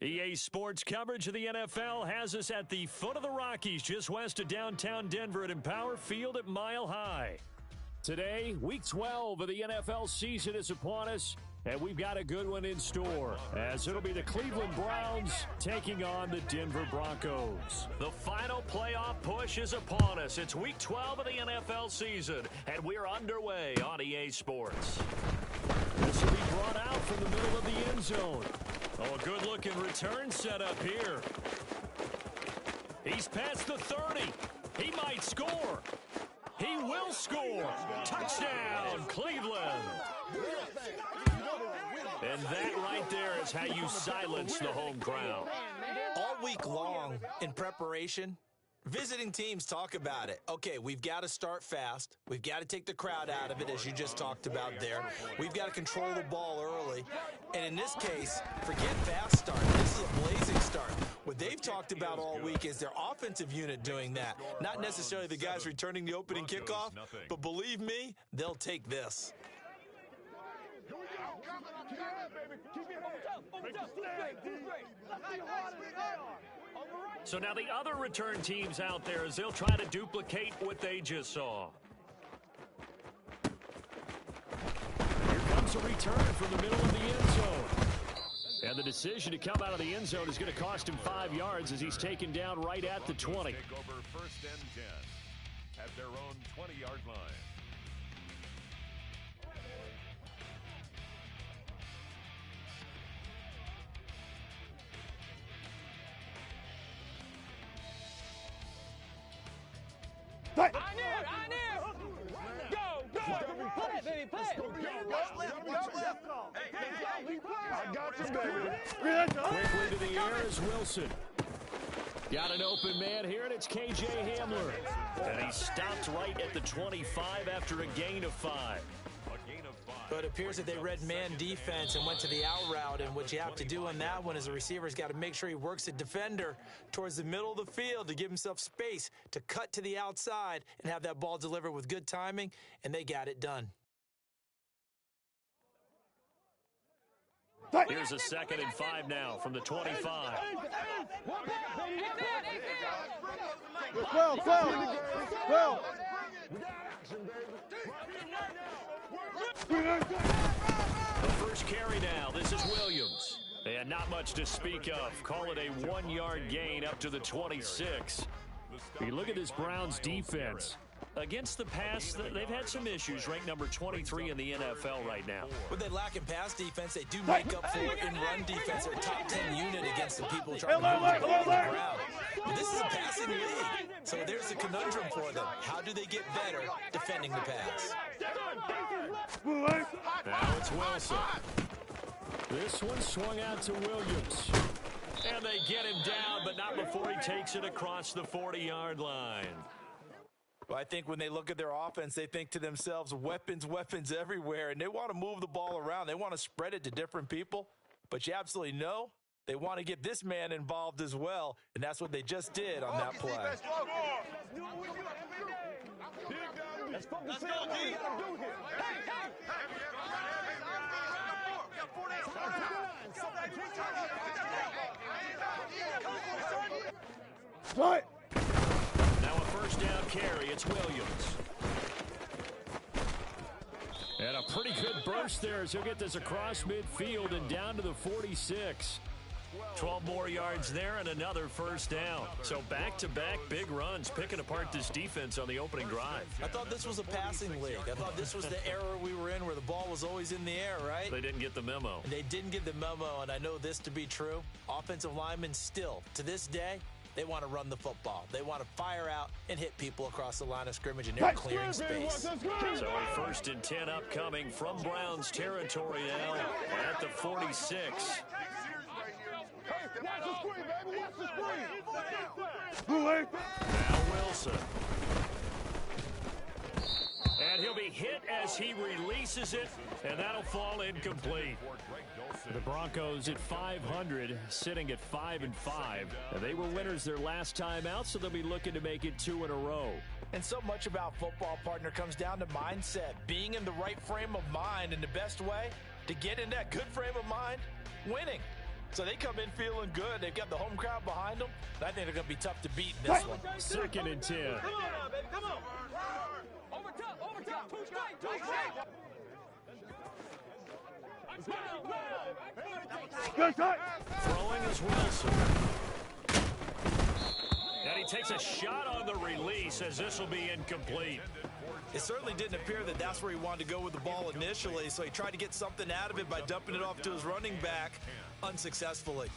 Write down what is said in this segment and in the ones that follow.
EA Sports coverage of the NFL has us at the foot of the Rockies, just west of downtown Denver at Empower Field at Mile High. Today, Week 12 of the NFL season is upon us, and we've got a good one in store, as it'll be the Cleveland Browns taking on the Denver Broncos. The final playoff push is upon us. It's Week 12 of the NFL season, and we're underway on EA Sports. This will be brought out from the middle of the end zone. Oh, a good-looking return set up here. He's past the 30. He might score. He will score. Touchdown, Cleveland. And that right there is how you silence the home crowd. All week long in preparation, visiting teams talk about it. Okay, we've got to start fast. We've got to take the crowd out of it, as you just talked about there. We've got to control the ball early. And in this case, forget fast start. This is a blazing start. What they've talked about all week is their offensive unit doing that. Not necessarily the guys returning the opening kickoff, but believe me, they'll take this. So now the other return teams out there, as they'll try to duplicate what they just saw. Here comes a return from the middle of the end zone. And the decision to come out of the end zone is going to cost him 5 yards as he's taken down right at the 20. Take over 1st and 10 at their own 20-yard line. I knew! Go! Play it, baby, play it! I got you, baby. Quickly to the air is Wilson. Got an open man here, and it's KJ Hamler. And he stopped right at the 25 after a gain of 5. But it appears that they read man defense and went to the out route, and what you have to do on that one is the receiver's got to make sure he works the defender towards the middle of the field to give himself space to cut to the outside and have that ball delivered with good timing, and they got it done. Here's a 2nd and 5 now from the 25. Well. The first carry now. This is Williams. And not much to speak of. Call it a 1-yard gain up to the 26. You look at this Browns defense. Against the pass, they've had some issues. Ranked number 23 in the NFL right now. When they lack in pass defense, they do make up for it in run defense. They're a top 10 unit against the people trying to move the ball on the ground. But this is a passing league, so there's a conundrum for them. How do they get better defending the pass? Now it's Wilson. This one swung out to Williams. And they get him down, but not before he takes it across the 40-yard line. Well, I think when they look at their offense, they think to themselves, weapons everywhere, and they want to move the ball around. They want to spread it to different people, but you absolutely know they want to get this man involved as well, and that's what they just did on that play. Let's go, D. What? Now a first down carry. It's Williams. And a pretty good burst there as he'll get this across midfield and down to the 46. 12 more yards there and another first down. So back-to-back big runs, picking apart this defense on the opening drive. I thought this was a passing league. I thought this was the era we were in where the ball was always in the air, right? They didn't get the memo. And they didn't get the memo, and I know this to be true. Offensive linemen still, to this day, they want to run the football. They want to fire out and hit people across the line of scrimmage, and they're clearing space. So a 1st and 10 upcoming from Browns territory now at the 46. Watch the screen, baby. Watch the screen. Now Wilson. And he'll be hit as he releases it, and that'll fall incomplete. The Broncos at 500, sitting at 5-5. And they were winners their last time out, so they'll be looking to make it 2 in a row. And so much about football, partner, comes down to mindset. Being in the right frame of mind, and the best way to get in that good frame of mind, winning. So they come in feeling good. They've got the home crowd behind them. And I think they're going to be tough to beat in this one. 2nd and 10. Come on now, baby. Come on. Over top. Too straight. Good shot. Throwing is Wilson. And he takes a shot on the release as this will be incomplete. It certainly didn't appear that that's where he wanted to go with the ball initially, so he tried to get something out of it by dumping it off to his running back unsuccessfully.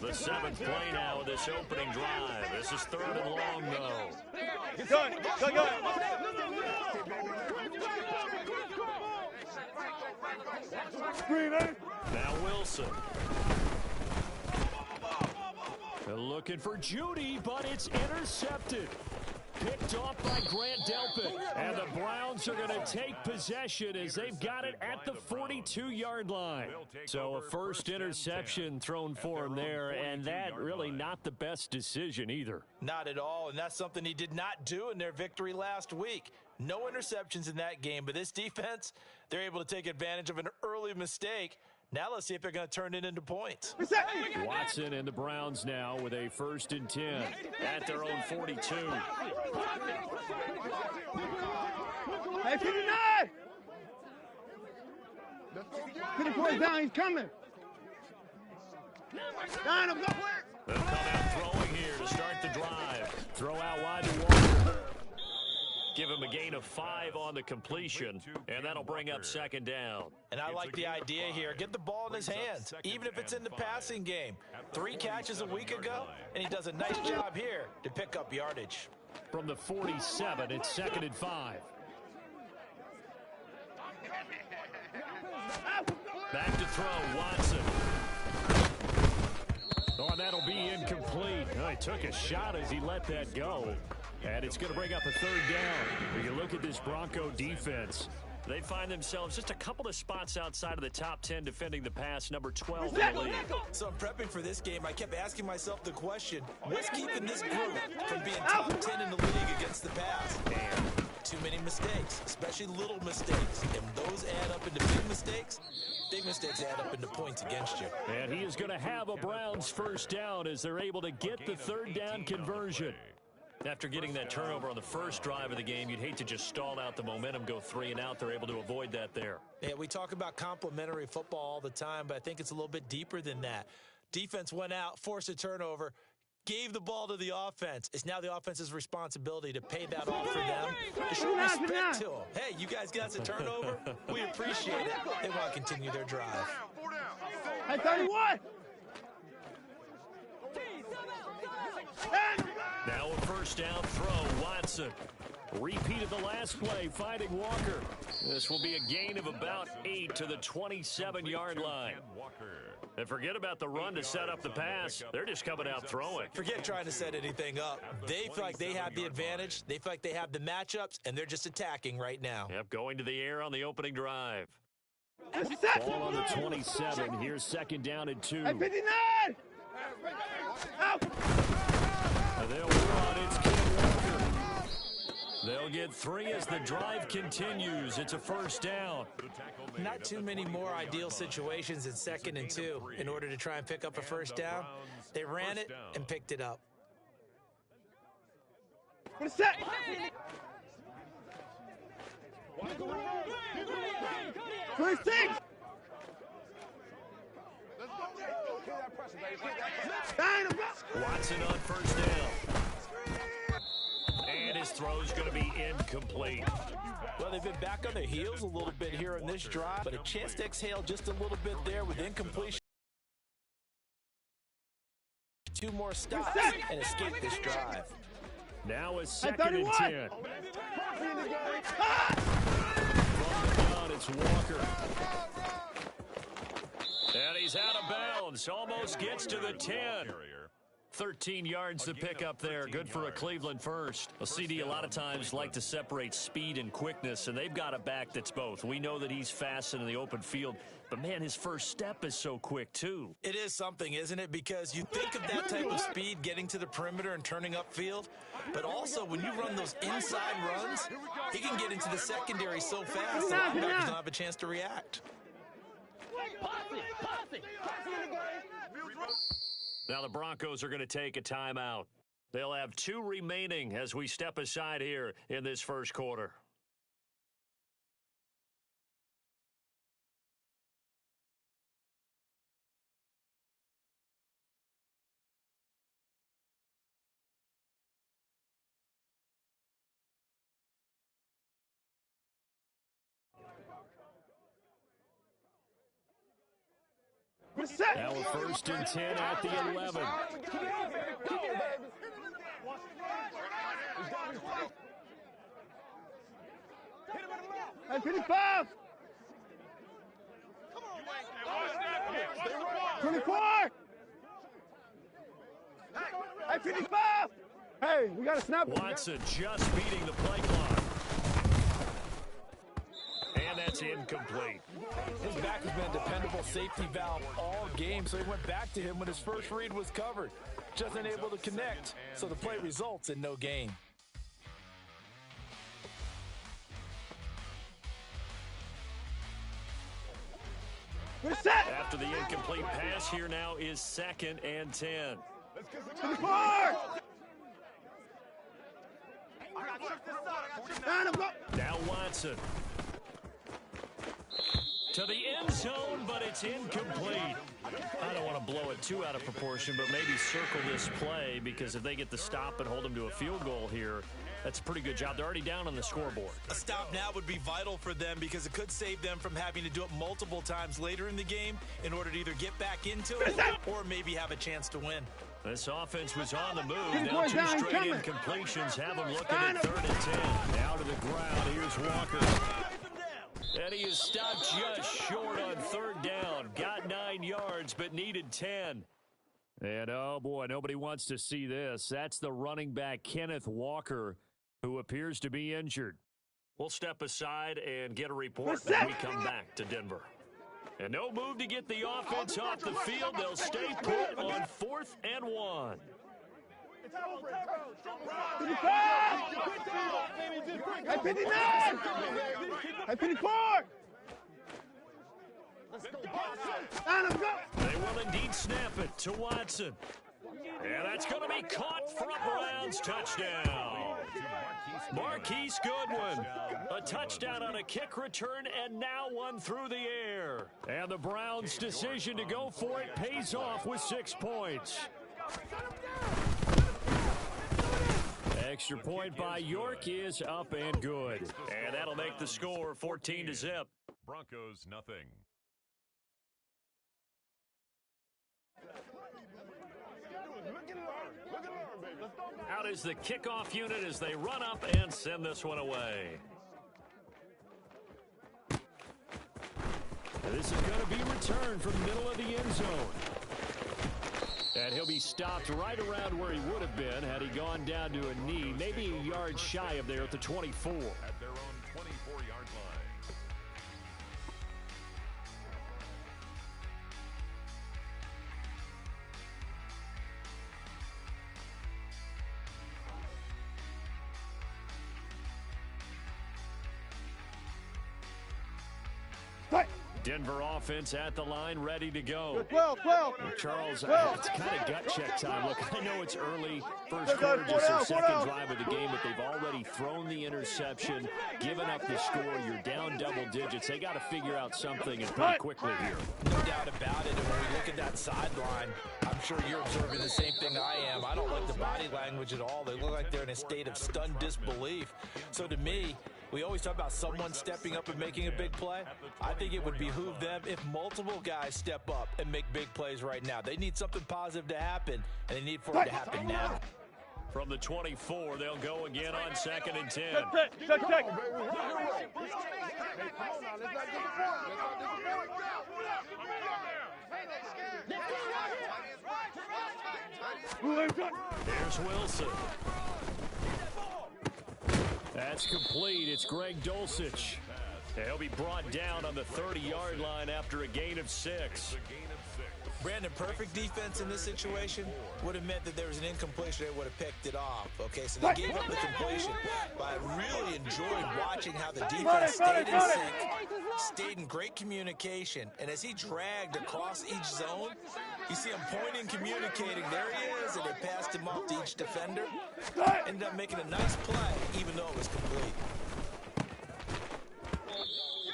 The 7th play now of this opening drive. This is 3rd and long, though. Get done. Go. Screen, eh? Now Wilson. They're looking for Judy, but it's intercepted. Picked off by Grant Delpit. And the Browns are going to take possession as they've got it at the 42-yard line. So a first interception thrown for him there, and that really not the best decision either. Not at all, and that's something he did not do in their victory last week. No interceptions in that game, but this defense, they're able to take advantage of an early mistake. Now let's see if they're going to turn it into points. Watson and the Browns now with a 1st and 10 at their own 42. Hey, 59! Get the point down, he's coming. Down him, go quick! They'll come out throwing here to start the drive. Throw out wide to Walker. Give him a gain of 5 on the completion, and that'll bring up 2nd down. And I like the idea here. Get the ball in his hands, even if it's in the passing game. 3 catches a week ago, and he does a nice job here to pick up yardage. From the 47, it's 2nd and 5. Back to throw, Watson. Oh, that'll be incomplete. Oh, he took a shot as he let that go. And it's going to bring up a 3rd down. When you look at this Bronco defense, they find themselves just a couple of spots outside of the top 10 defending the pass, number 12 in the league. So I'm prepping for this game. I kept asking myself the question, what's keeping this group from being top 10 in the league against the pass? And too many mistakes, especially little mistakes. And those add up into big mistakes. Big mistakes add up into points against you. And he is going to have a Browns 1st down as they're able to get the 3rd down conversion. After getting that turnover on the first drive of the game, you'd hate to just stall out the momentum, go 3 and out. They're able to avoid that there. Yeah, we talk about complementary football all the time, but I think it's a little bit deeper than that. Defense went out, forced a turnover, gave the ball to the offense. It's now the offense's responsibility to pay that off for them, to show respect to them. Hey, you guys got us a turnover? We appreciate it. They want to continue their drive. Hey, 31! Now a 1st down throw, Watson. Repeat of the last play, finding Walker. This will be a gain of about 8 to the 27-yard line. And forget about the run to set up the pass. They're just coming out throwing. Forget trying to set anything up. They feel like they have the advantage. They feel like they have the matchups, and they're just attacking right now. Yep, going to the air on the opening drive. Ball on the 27. Here's 2nd down and 2. Hey, 59! Out! They'll run. It's Ken Walker. They'll get 3 as the drive continues. It's a 1st down. Not too many more ideal situations in 2nd and 2 in order to try and pick up a 1st down. They ran it and picked it up. What's that? 26! Watson on 1st down. And his throw's going to be incomplete. Well, they've been back on their heels a little bit here in this drive, but a chance to exhale just a little bit there with incompletion. 2 more stops and escape this drive. Now a 2nd and 10. From the gun, it's Walker. And he's out of bounds. Almost gets to the 10. 13 yards to pick up there. Good for a Cleveland first. Well, CD a lot of times like to separate speed and quickness, and they've got a back that's both. We know that he's fast in the open field, but, man, his first step is so quick, too. It is something, isn't it? Because you think of that type of speed getting to the perimeter and turning upfield, but also when you run those inside runs, he can get into the secondary so fast the linebackers don't have a chance to react. Now the Broncos are going to take a timeout. They'll have 2 remaining as we step aside here in this first quarter. Now a 1st and 10 at the 11. Hey, 55! 24! Hey, 55! Hey, we got to snap it. Watson just beating the play clock. And that's incomplete. His back has been a dependable safety valve all game, so he went back to him when his first read was covered. Just unable to connect, so the play results in no gain. We're set! After the incomplete pass, here now is 2nd and 10. 24! Now Watson. To the end zone, but it's incomplete. I don't want to blow it too out of proportion, but maybe circle this play, because if they get the stop and hold them to a field goal here, that's a pretty good job. They're already down on the scoreboard. A stop now would be vital for them because it could save them from having to do it multiple times later in the game in order to either get back into it or maybe have a chance to win. This offense was on the move. Now 2 straight incompletions have them looking at 3rd and 10. Now to the ground. Here's Walker. And he is stopped just short on 3rd down. Got 9 yards, but needed 10. And, oh, boy, nobody wants to see this. That's the running back, Kenneth Walker, who appears to be injured. We'll step aside and get a report when we come back to Denver. And no move to get the offense off the field. They'll stay put on 4th and 1. 55! Hey, 59! Hey, 54! Let's go! They will indeed snap it to Watson. And that's going to be caught for a Browns touchdown. Marquise Goodwin, a touchdown on a kick return, and now one through the air. And the Browns' decision to go for it pays off with 6 points. Extra point by York is up and good. And that'll make the score 14-0. Broncos nothing. Out is the kickoff unit as they run up and send this one away. And this is going to be returned from the middle of the end zone. And he'll be stopped right around where he would have been had he gone down to a knee, maybe a yard shy of there at the 24. At their own 24-yard line. Denver offense at the line, ready to go. 12. Charles, it's kind of gut check time. Look, I know it's early, first quarter, just their second drive of the game, but they've already thrown the interception, given up the score. You're down double digits. They got to figure out something, and pretty quickly here. No doubt about it. And when we look at that sideline, I'm sure you're observing the same thing I am. I don't like the body language at all. They look like they're in a state of stunned disbelief. So to me, we always talk about someone stepping up and making a big play. I think it would behoove them if multiple guys step up and make big plays right now. They need something positive to happen, and they need for it to happen now. From the 24, they'll go again on 2nd and 10. Check. Here's Wilson. That's complete. It's Greg Dulcich. He'll be brought down on the 30-yard line after a gain of 6. Brandon, perfect defense in this situation would have meant that there was an incompletion. They would have picked it off. Okay, so they gave up the completion. But I really enjoyed watching how the defense stayed in sync, stayed in great communication. And as he dragged across each zone, you see him pointing, communicating. There he is, and they passed him off to each defender. Ended up making a nice play, even though it was complete.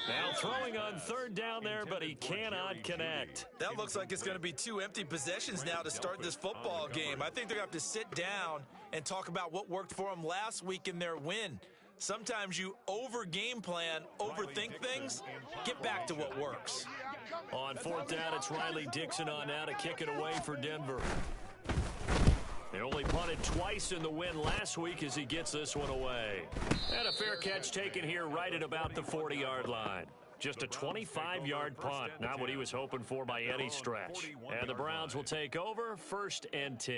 Now throwing on 3rd down there, but he cannot connect. That looks like it's going to be 2 empty possessions now to start this football game. I think they're going to have to sit down and talk about what worked for them last week in their win. Sometimes you over-game plan, overthink things, get back to what works. On 4th down, it's Riley Dixon on now to kick it away for Denver. They only punted twice in the win last week as he gets this one away. And a fair catch taken here right at about the 40-yard line. Just a 25-yard punt, not what he was hoping for by any stretch. And the Browns will take over 1st and 10.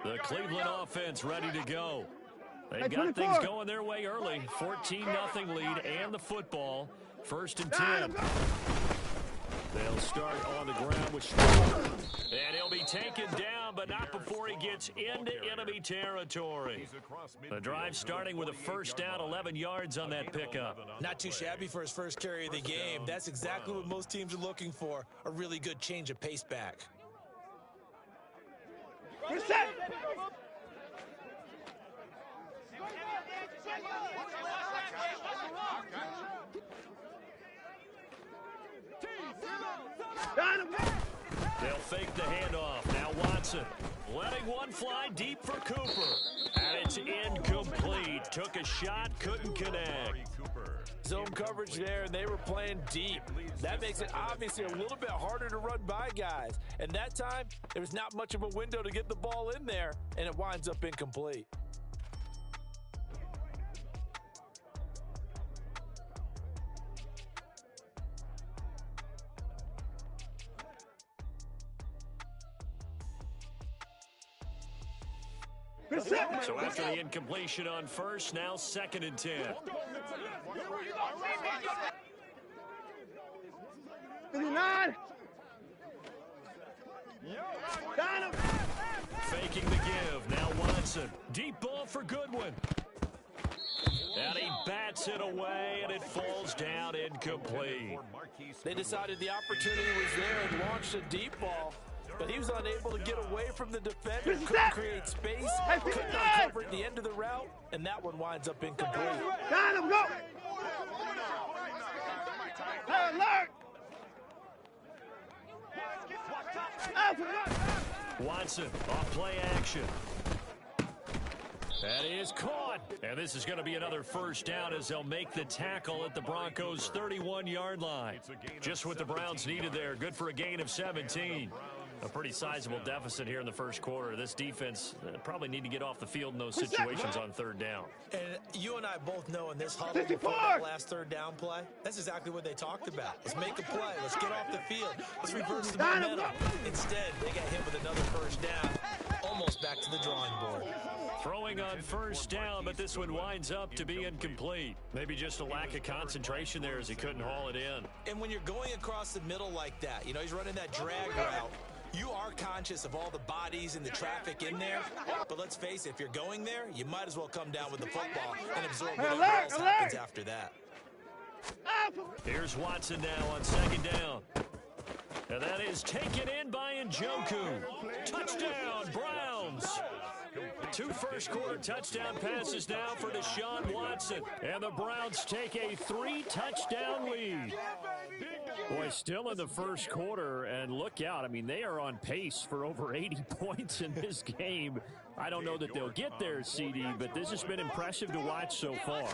The Cleveland offense ready to go. They've got things going their way early. 14-0 lead and the football. 1st and 10. They'll start on the ground with Stroud. And he'll be taken down, but not before he gets into enemy territory. The drive starting with a 1st down, 11 yards on that pickup. Not too shabby for his first carry of the game. That's exactly what most teams are looking for, a really good change of pace back. Reset. They'll fake the handoff. Now Watson letting one fly deep for Cooper. And it's incomplete. Took a shot, couldn't connect. Zone coverage there, and they were playing deep. That makes it obviously a little bit harder to run by guys. And that time, there was not much of a window to get the ball in there, and it winds up incomplete. So after the incompletion on 1st, now 2nd and 10. 59. Got him. Faking the give. Now Watson. Deep ball for Goodwin. And he bats it away, and it falls down incomplete. They decided the opportunity was there and launched a deep ball. But he was unable to get away from the defender, couldn't create space, couldn't uncover at the end of the route, and that one winds up incomplete. Got him, go! Hey, alert! Watson off play action. That is caught. And this is going to be another 1st down as they'll make the tackle at the Broncos' 31-yard line. Just what the Browns needed there. Good for a gain of 17. A pretty sizable deficit here in the 1st quarter. This defense probably need to get off the field in those situations on 3rd down. And you and I both know in this huddle before that last 3rd down play, that's exactly what they talked about. Let's make a play. Let's get off the field. Let's reverse the momentum. Instead, they got hit with another 1st down, almost back to the drawing board. Throwing on 1st down, but this one winds up to be incomplete. Maybe just a lack of concentration there as he couldn't haul it in. And when you're going across the middle like that, you know, he's running that drag route, you are conscious of all the bodies and the traffic in there. But let's face it, if you're going there, you might as well come down with the football and absorb whatever else happens after that. Here's Watson now on 2nd down. And that is taken in by Njoku. Touchdown, Browns. 2 first-quarter touchdown passes now for Deshaun Watson. And the Browns take a 3-touchdown lead. Boy, still in the 1st quarter, and look out. I mean, they are on pace for over 80 points in this game. I don't know that they'll get there, CD, but this has been impressive to watch so far.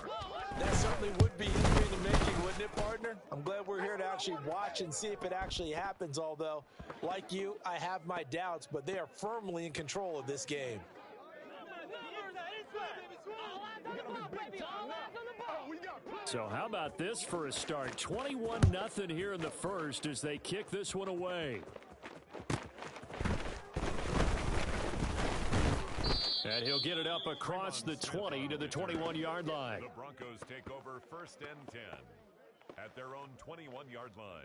That certainly would be history in the making, wouldn't it, partner? I'm glad we're here to actually watch and see if it actually happens, although, like you, I have my doubts, but they are firmly in control of this game. So how about this for a start? 21-0 here in the first as they kick this one away. And he'll get it up across the 20 to the 21-yard line. The Broncos take over 1st and 10 at their own 21-yard line.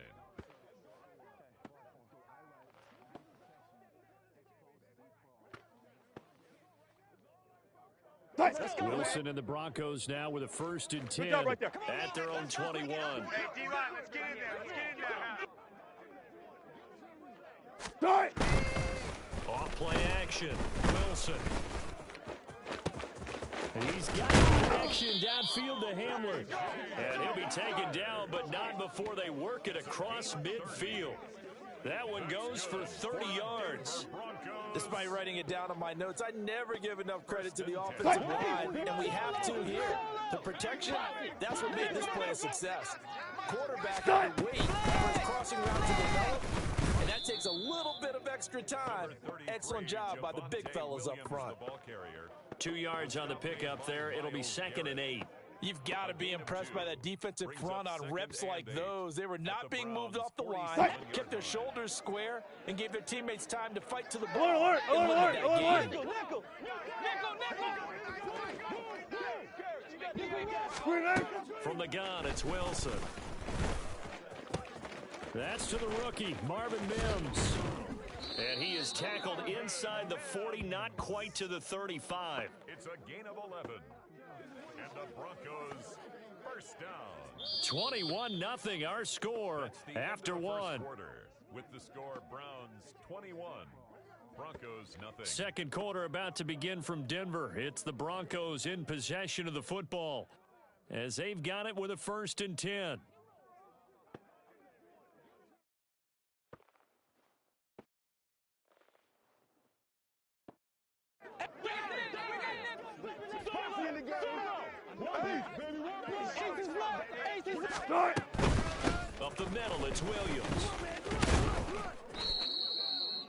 Wilson and the Broncos now with a 1st and 10 right there. at their own 21. Hey, D-line, let's get in there. Let's get in there. Start. Off play action. Wilson. And he's got action downfield to Hamler. And he'll be taken down, but not before they work it across midfield. That one goes for 30 yards. Despite writing it down on my notes, I never give enough credit to the offensive line, and we have to here. The protection, that's what made this play a success. Quarterback had to wait for his crossing route to develop, and that takes a little bit of extra time. Excellent job by the big fellas up front. 2 yards on the pickup there. It'll be 2nd and 8. You've got to be impressed by that defensive front on reps like those. They were not being moved off the line, kept their shoulders square, and gave their teammates time to fight to the ball. Alert. From the gun, it's Wilson. That's to the rookie, Marvin Mims. And he is tackled inside the 40, not quite to the 35. It's a gain of 11. And the Broncos 1st down. 21-0 our score after one. With the score, Browns 21, Broncos nothing. Second quarter about to begin from Denver. It's the Broncos in possession of the football as they've got it with a 1st and 10. Up the middle, it's Williams.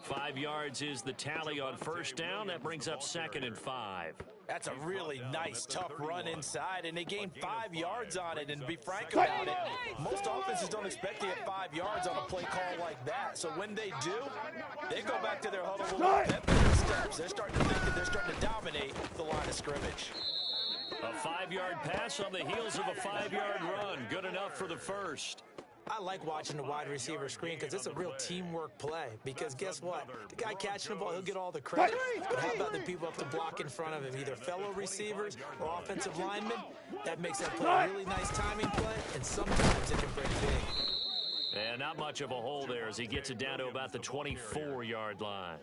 5 yards is the tally on 1st down. That brings up 2nd and 5. That's a really nice, tough run inside, and they gained 5 yards on it. And to be frank about it, most offenses don't expect to get 5 yards on a play call like that. So when they do, they go back to their huddle with pep in their steps. They're starting to think that they're starting to dominate the line of scrimmage. A 5-yard pass on the heels of a 5-yard run. Good enough for the first. I like watching the wide receiver screen because it's a real teamwork play. Because guess what? The guy catching the ball, he'll get all the credit. But how about the people up the block in front of him, either fellow receivers or offensive linemen? That makes that play a really nice timing play, and sometimes it can break big. And not much of a hole there as he gets it down to about the 24-yard line.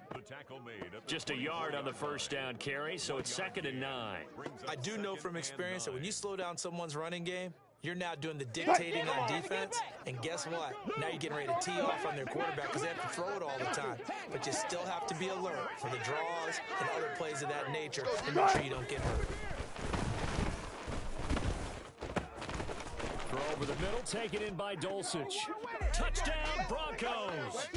Just a yard on the 1st down carry, so it's 2nd and 9. I do know from experience that when you slow down someone's running game, you're now doing the dictating on defense, and guess what? Now you're getting ready to tee off on their quarterback because they have to throw it all the time. But you still have to be alert for the draws and other plays of that nature and make sure you don't get hurt. Throw over the middle, taken in by Dulcich. Touchdown, Broncos!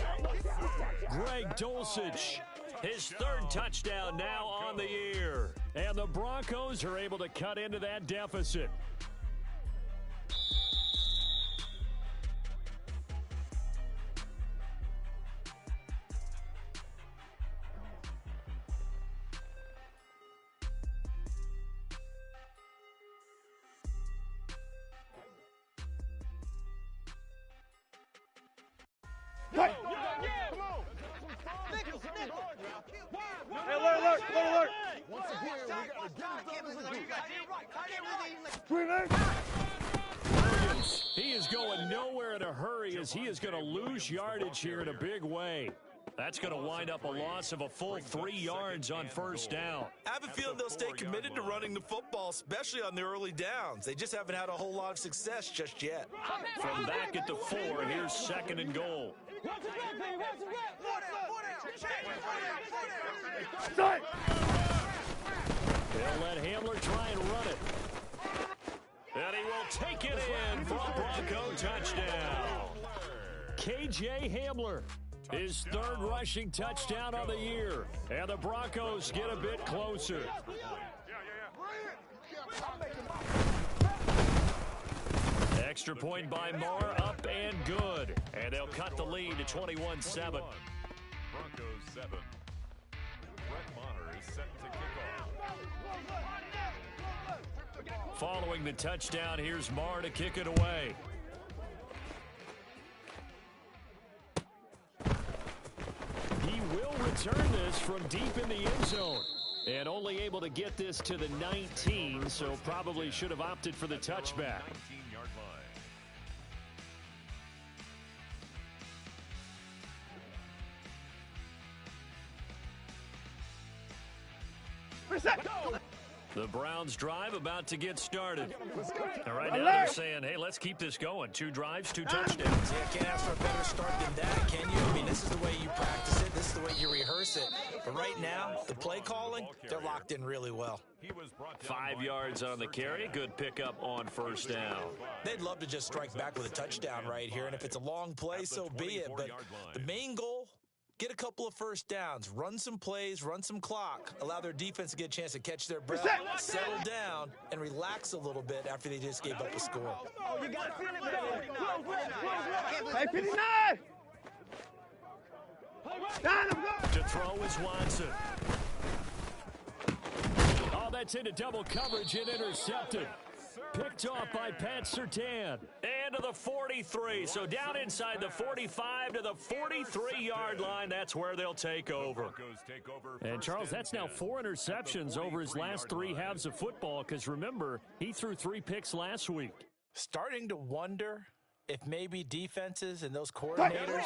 Greg Dulcich, his 3rd touchdown now on the year. And the Broncos are able to cut into that deficit. Williams, he is going nowhere in a hurry as he is going to lose yardage here in a big way. That's going to wind up a loss of a full 3 yards on 1st down. I have a feeling they'll stay committed to running the football, especially on the early downs. They just haven't had a whole lot of success just yet. From back at the 4, here's 2nd and goal. They'll let Hamler try and run it. And he will take it in for a Bronco touchdown. K.J. Hamler, his 3rd rushing touchdown of the year. And the Broncos get a bit closer. Extra point by Marr, up and good. And they'll cut the lead to 21-7. Broncos 7. Brett Maher is set to kick off. Following the touchdown, here's Marr to kick it away. He will return this from deep in the end zone. And only able to get this to the 19, so probably should have opted for the touchback. 19-yard line. Reset. The Browns drive about to get started. All right, now they're saying, hey, let's keep this going. 2 drives, 2 touchdowns. Yeah, can't ask for a better start than that, can you? I mean, this is the way you practice it. This is the way you rehearse it. But right now, the play calling, they're locked in really well. He was brought down 5 yards on the carry. Good pickup on first down. They'd love to just strike back with a touchdown right here, and if it's a long play, so be it. But the main goal, get a couple of first downs, run some plays, run some clock, allow their defense to get a chance to catch their breath, settle down, and relax a little bit after they just gave up a score. Oh, you got to feel it, baby. Hey, 59. To throw is Watson. Oh, that's into double coverage and intercepted. Picked off by Pat Surtain. And to the 43. So down inside the 45 to the 43-yard line. That's where they'll take over. And, Charles, that's now 4 interceptions over his last 3 halves of football because, remember, he threw 3 picks last week. Starting to wonder if maybe defenses and those coordinators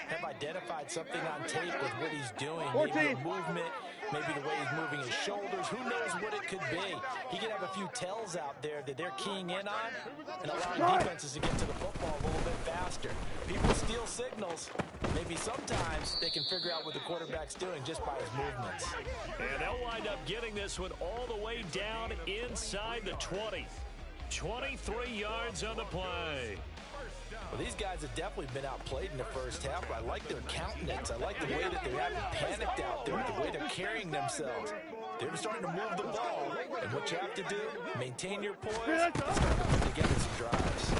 have identified something on tape with what he's doing. Maybe a movement, maybe the way he's moving his shoulders. Who knows what it could be? He could have a few tells out there that they're keying in on and allowing defenses to get to the football a little bit faster. People steal signals. Maybe sometimes they can figure out what the quarterback's doing just by his movements. And they'll wind up getting this one all the way down inside the 20. 23 yards on the play. Well, these guys have definitely been outplayed in the first half, but I like their countenance. I like the way that they haven't panicked out there, the way they're carrying themselves. They're starting to move the ball, and what you have to do, maintain your poise, and start to put together some drives.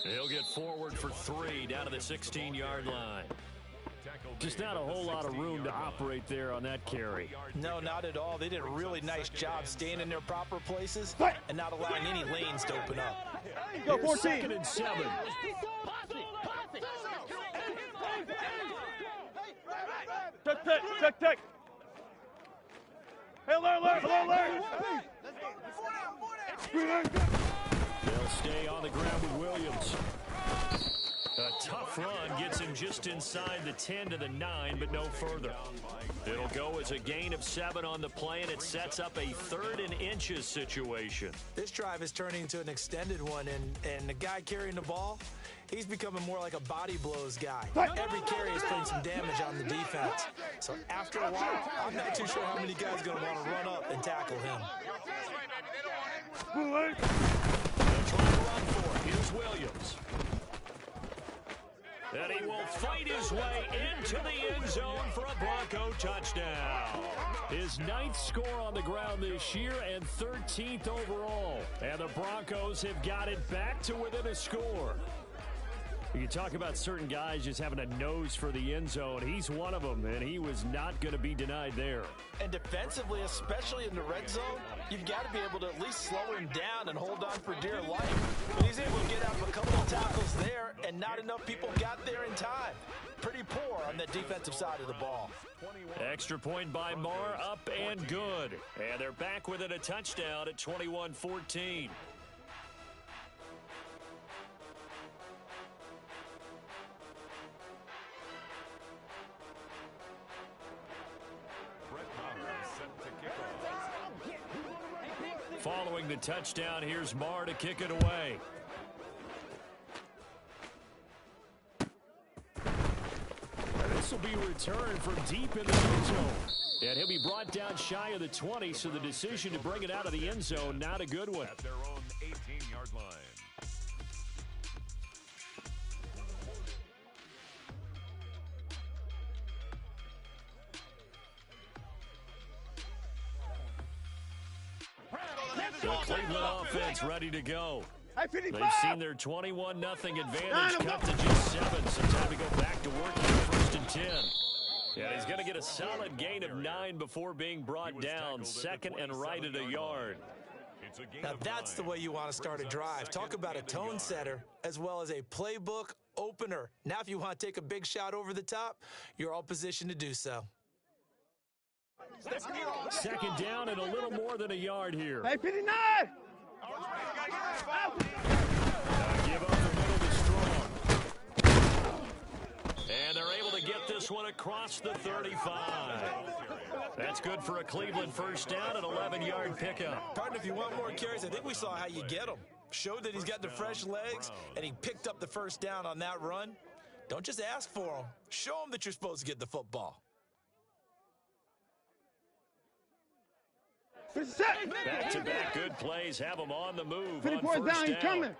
He'll get forward for 3 down to the 16-yard line. Just not a whole lot of room to operate there on that carry. No, not at all. They did a really nice job staying in their proper places and not allowing any lanes to open up. Go, Here's 2nd and 7. Check. Hey, alert. They'll stay on the ground with Williams. A tough run gets him just inside the 10 to the 9, but no further. It'll go as a gain of 7 on the play, and it sets up a 3rd and inches situation. This drive is turning into an extended one, and the guy carrying the ball, he's becoming more like a body blows guy. Every carry is putting some damage on the defense. So after a while, I'm not too sure how many guys are going to want to run up and tackle him. They'll try to run for it. Here's Williams. And he will fight his way into the end zone for a Bronco touchdown. His 9th score on the ground this year and 13th overall. And the Broncos have got it back to within a score. You talk about certain guys just having a nose for the end zone. He's one of them, and he was not going to be denied there. And defensively, especially in the red zone, you've got to be able to at least slow him down and hold on for dear life. But he's able to get out of a couple of tackles there, and not enough people got there in time. Pretty poor on the defensive side of the ball. Extra point by Marr, up and good. And they're back within a touchdown at 21-14. Following the touchdown, here's Marr to kick it away. This will be returned from deep in the end zone. And he'll be brought down shy of the 20, so the decision to bring it out of the end zone, not a good one. At their own 18-yard line. The Cleveland offense ready to go. They've seen their 21-0 advantage cut to just 7, so time to go back to work here, 1st and 10. Yeah, he's going to get a solid gain of 9 before being brought down, 2nd and right at a yard. Now that's the way you want to start a drive. Talk about a tone setter as well as a playbook opener. Now if you want to take a big shot over the top, you're all positioned to do so. 2nd down and a little more than a yard here. Hey, 59! Give up the middle to Strong. And they're able to get this one across the 35. That's good for a Cleveland 1st down and 11-yard pickup. Partner, if you want more carries, I think we saw how you get them. Showed that he's got the fresh legs, and he picked up the 1st down on that run. Don't just ask for them. Show them that you're supposed to get the football. Back-to-back good plays have them on the move on 1st down. He's coming.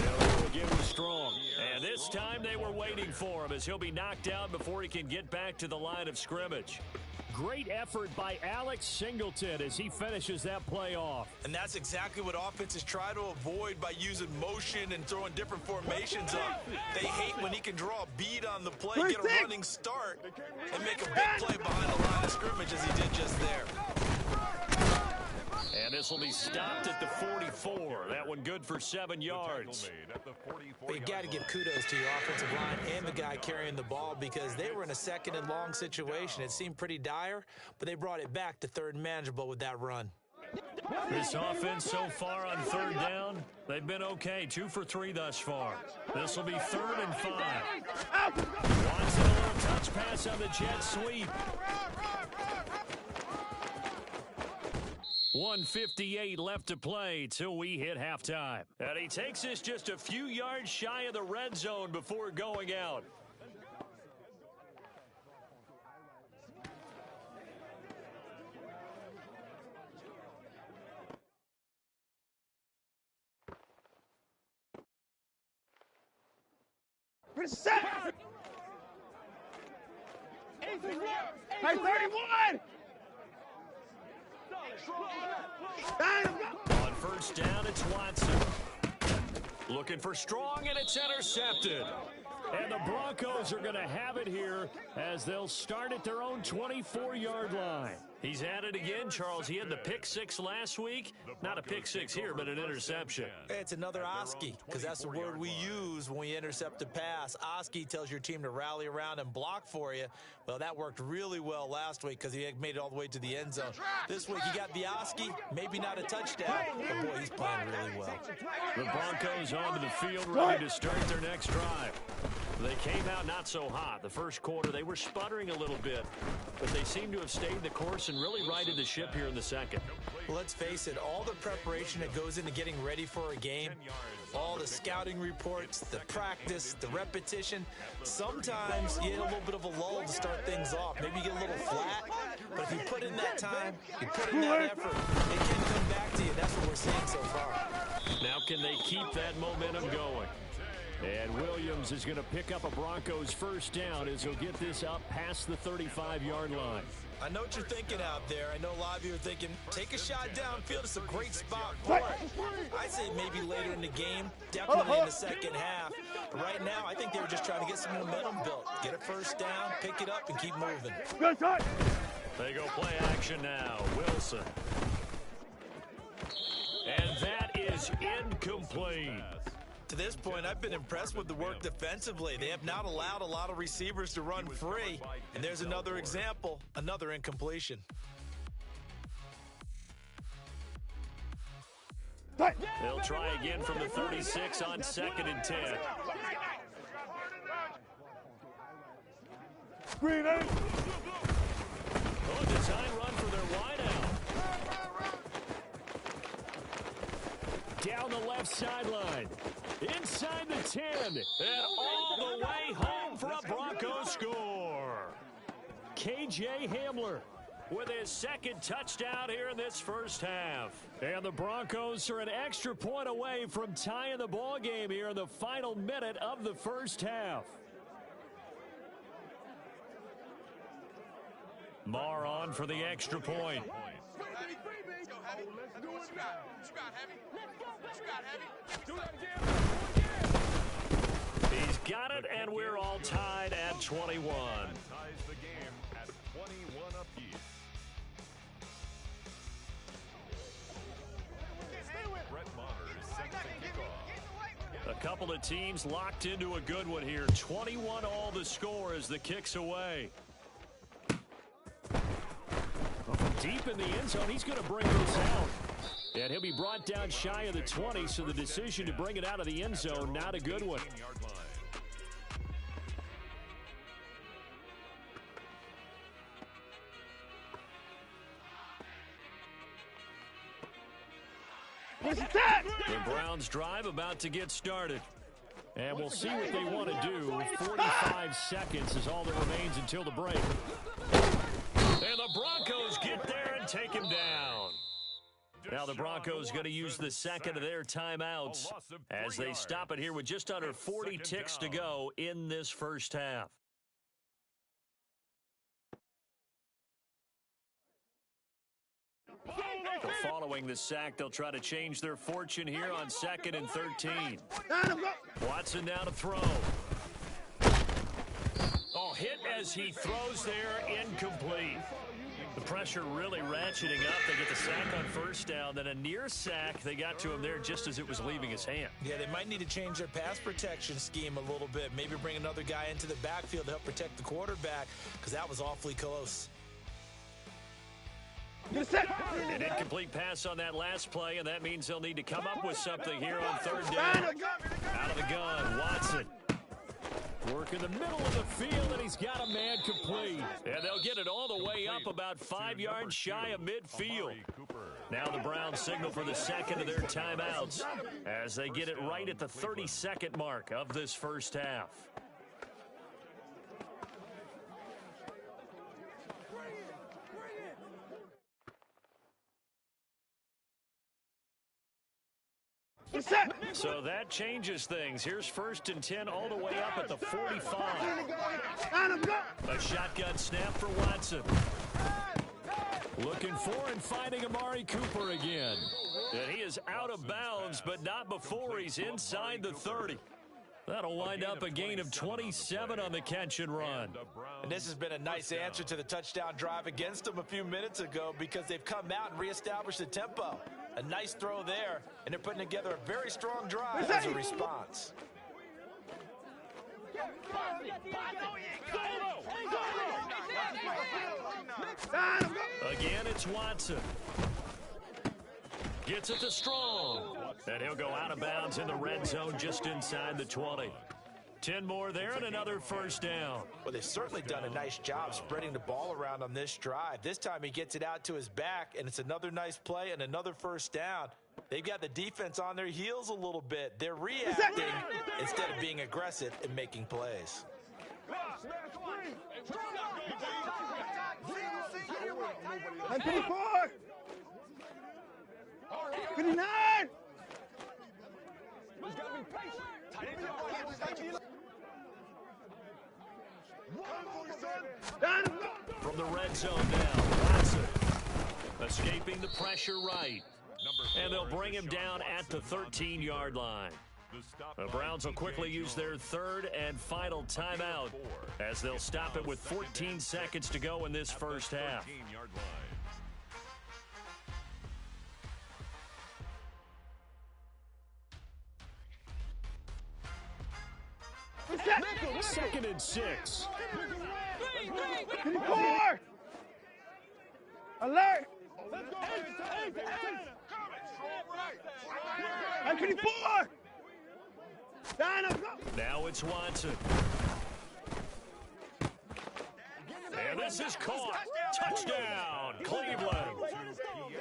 They'll give him Strong. And this time they were waiting for him as he'll be knocked out before he can get back to the line of scrimmage. Great effort by Alex Singleton as he finishes that play off. And that's exactly what offenses try to avoid by using motion and throwing different formations up. They hate when he can draw a bead on the play, get a running start, and make a big play behind the line of scrimmage as he did just there. And this will be stopped at the 44. That one good for 7 yards. But you got to give kudos to your offensive line and the guy carrying the ball because they were in a 2nd and long situation. It seemed pretty dire, but they brought it back to 3rd and manageable with that run. This offense so far on 3rd down, they've been okay. 2 for 3 thus far. This will be 3rd and 5. Watson, a little touch pass on the jet sweep. 1:58 left to play till we hit halftime. And he takes this just a few yards shy of the red zone before going out. Hey, 31! On 1st down, it's Watson. Looking for Strong, and it's intercepted. And the Broncos are going to have it here as they'll start at their own 24-yard line. He's at it again, Charles. He had the pick 6 last week. Not a pick 6 here, but an interception. It's another Oski, because that's the word we use when we intercept a pass. Oski tells your team to rally around and block for you. Well, that worked really well last week because he made it all the way to the end zone. This week, he got the Oski, maybe not a touchdown, but boy, he's playing really well. The Broncos onto the field, ready to start their next drive. They came out not so hot. The first quarter, they were sputtering a little bit, but they seem to have stayed the course and really righted the ship here in the 2nd. Well, let's face it, all the preparation that goes into getting ready for a game, all the scouting reports, the practice, the repetition, sometimes you get a little bit of a lull to start things off. Maybe you get a little flat, but if you put in that time, you put in that effort, it can come back to you. That's what we're seeing so far. Now can they keep that momentum going? And Williams is going to pick up a Broncos 1st down as he'll get this up past the 35-yard line. I know what you're thinking out there. I know a lot of you are thinking, take a shot downfield. It's a great spot for it. I'd say maybe later in the game, definitely in the 2nd half. But right now, I think they were just trying to get some momentum built. Get a 1st down, pick it up, and keep moving. They go play action now. Wilson. And that is incomplete. To this point, I've been impressed with the work defensively. They have not allowed a lot of receivers to run free. And there's another example, another incompletion. They'll try again from the 36 on 2nd and 10. Green, eh? Oh, design run for their wideout. Down the left sideline. Inside the 10. And all the way home for a Broncos score. KJ Hamler with his 2nd touchdown here in this 1st half. And the Broncos are an extra point away from tying the ball game here in the final minute of the 1st half. Marr on for the extra point. Do that again. He's got it, and we're all tied at 21. Ties the game at 21 apiece. Brett Maher's set to kick off. A couple of teams locked into a good one here. 21 all the score as the kick's away. Deep in the end zone, he's going to bring this out. And he'll be brought down shy of the 20, so the decision to bring it out of the end zone, not a good one. The Browns drive about to get started. And we'll see what they want to do. 45 seconds is all that remains until the break. And the Broncos get there and take him down. Now the Broncos going to use the second of their timeouts as they stop it here with just under 40 ticks to go in this first half. Following the sack, they'll try to change their fortune here on 2nd and 13. Watson now to throw. Oh, hit as he throws there, incomplete. The pressure really ratcheting up. They get the sack on first down, then a near sack. They got to him there just as it was leaving his hand. Yeah, they might need to change their pass protection scheme a little bit. Maybe bring another guy into the backfield to help protect the quarterback, because that was awfully close. An incomplete pass on that last play, and that means they'll need to come up with something here on third down. Out of the gun, Watson. Work in the middle of the field, and he's got a man complete. And they'll get it all the way up about 5 yards shy of midfield. Now the Browns signal for the second of their timeouts as they get it right at the 30-second mark of this first half. So that changes things. Here's 1st and 10 all the way up at the 45. A shotgun snap for Watson. Looking for and finding Amari Cooper again. And he is out of bounds, but not before he's inside the 30. That'll wind up a gain of 27 on the catch and run. And this has been a nice answer to the touchdown drive against them a few minutes ago because they've come out and reestablished the tempo. A nice throw there, and they're putting together a very strong drive as a response. Again, it's Watson. Gets it to Strong. And he'll go out of bounds in the red zone just inside the 20. 10 more there and another first down. Well, they've certainly done a nice job spreading the ball around on this drive. This time he gets it out to his back, and it's another nice play and another first down. They've got the defense on their heels a little bit. They're reacting instead of being aggressive and making plays. 24! 29! From the red zone now, Watson escaping the pressure right. And they'll bring him down at the 13-yard line. The Browns will quickly use their third and final timeout as they'll stop it with 14 seconds to go in this first half. Second and 6. 24! Alert! I'm 24! Now it's Watson. And this is caught. Touchdown, Cleveland.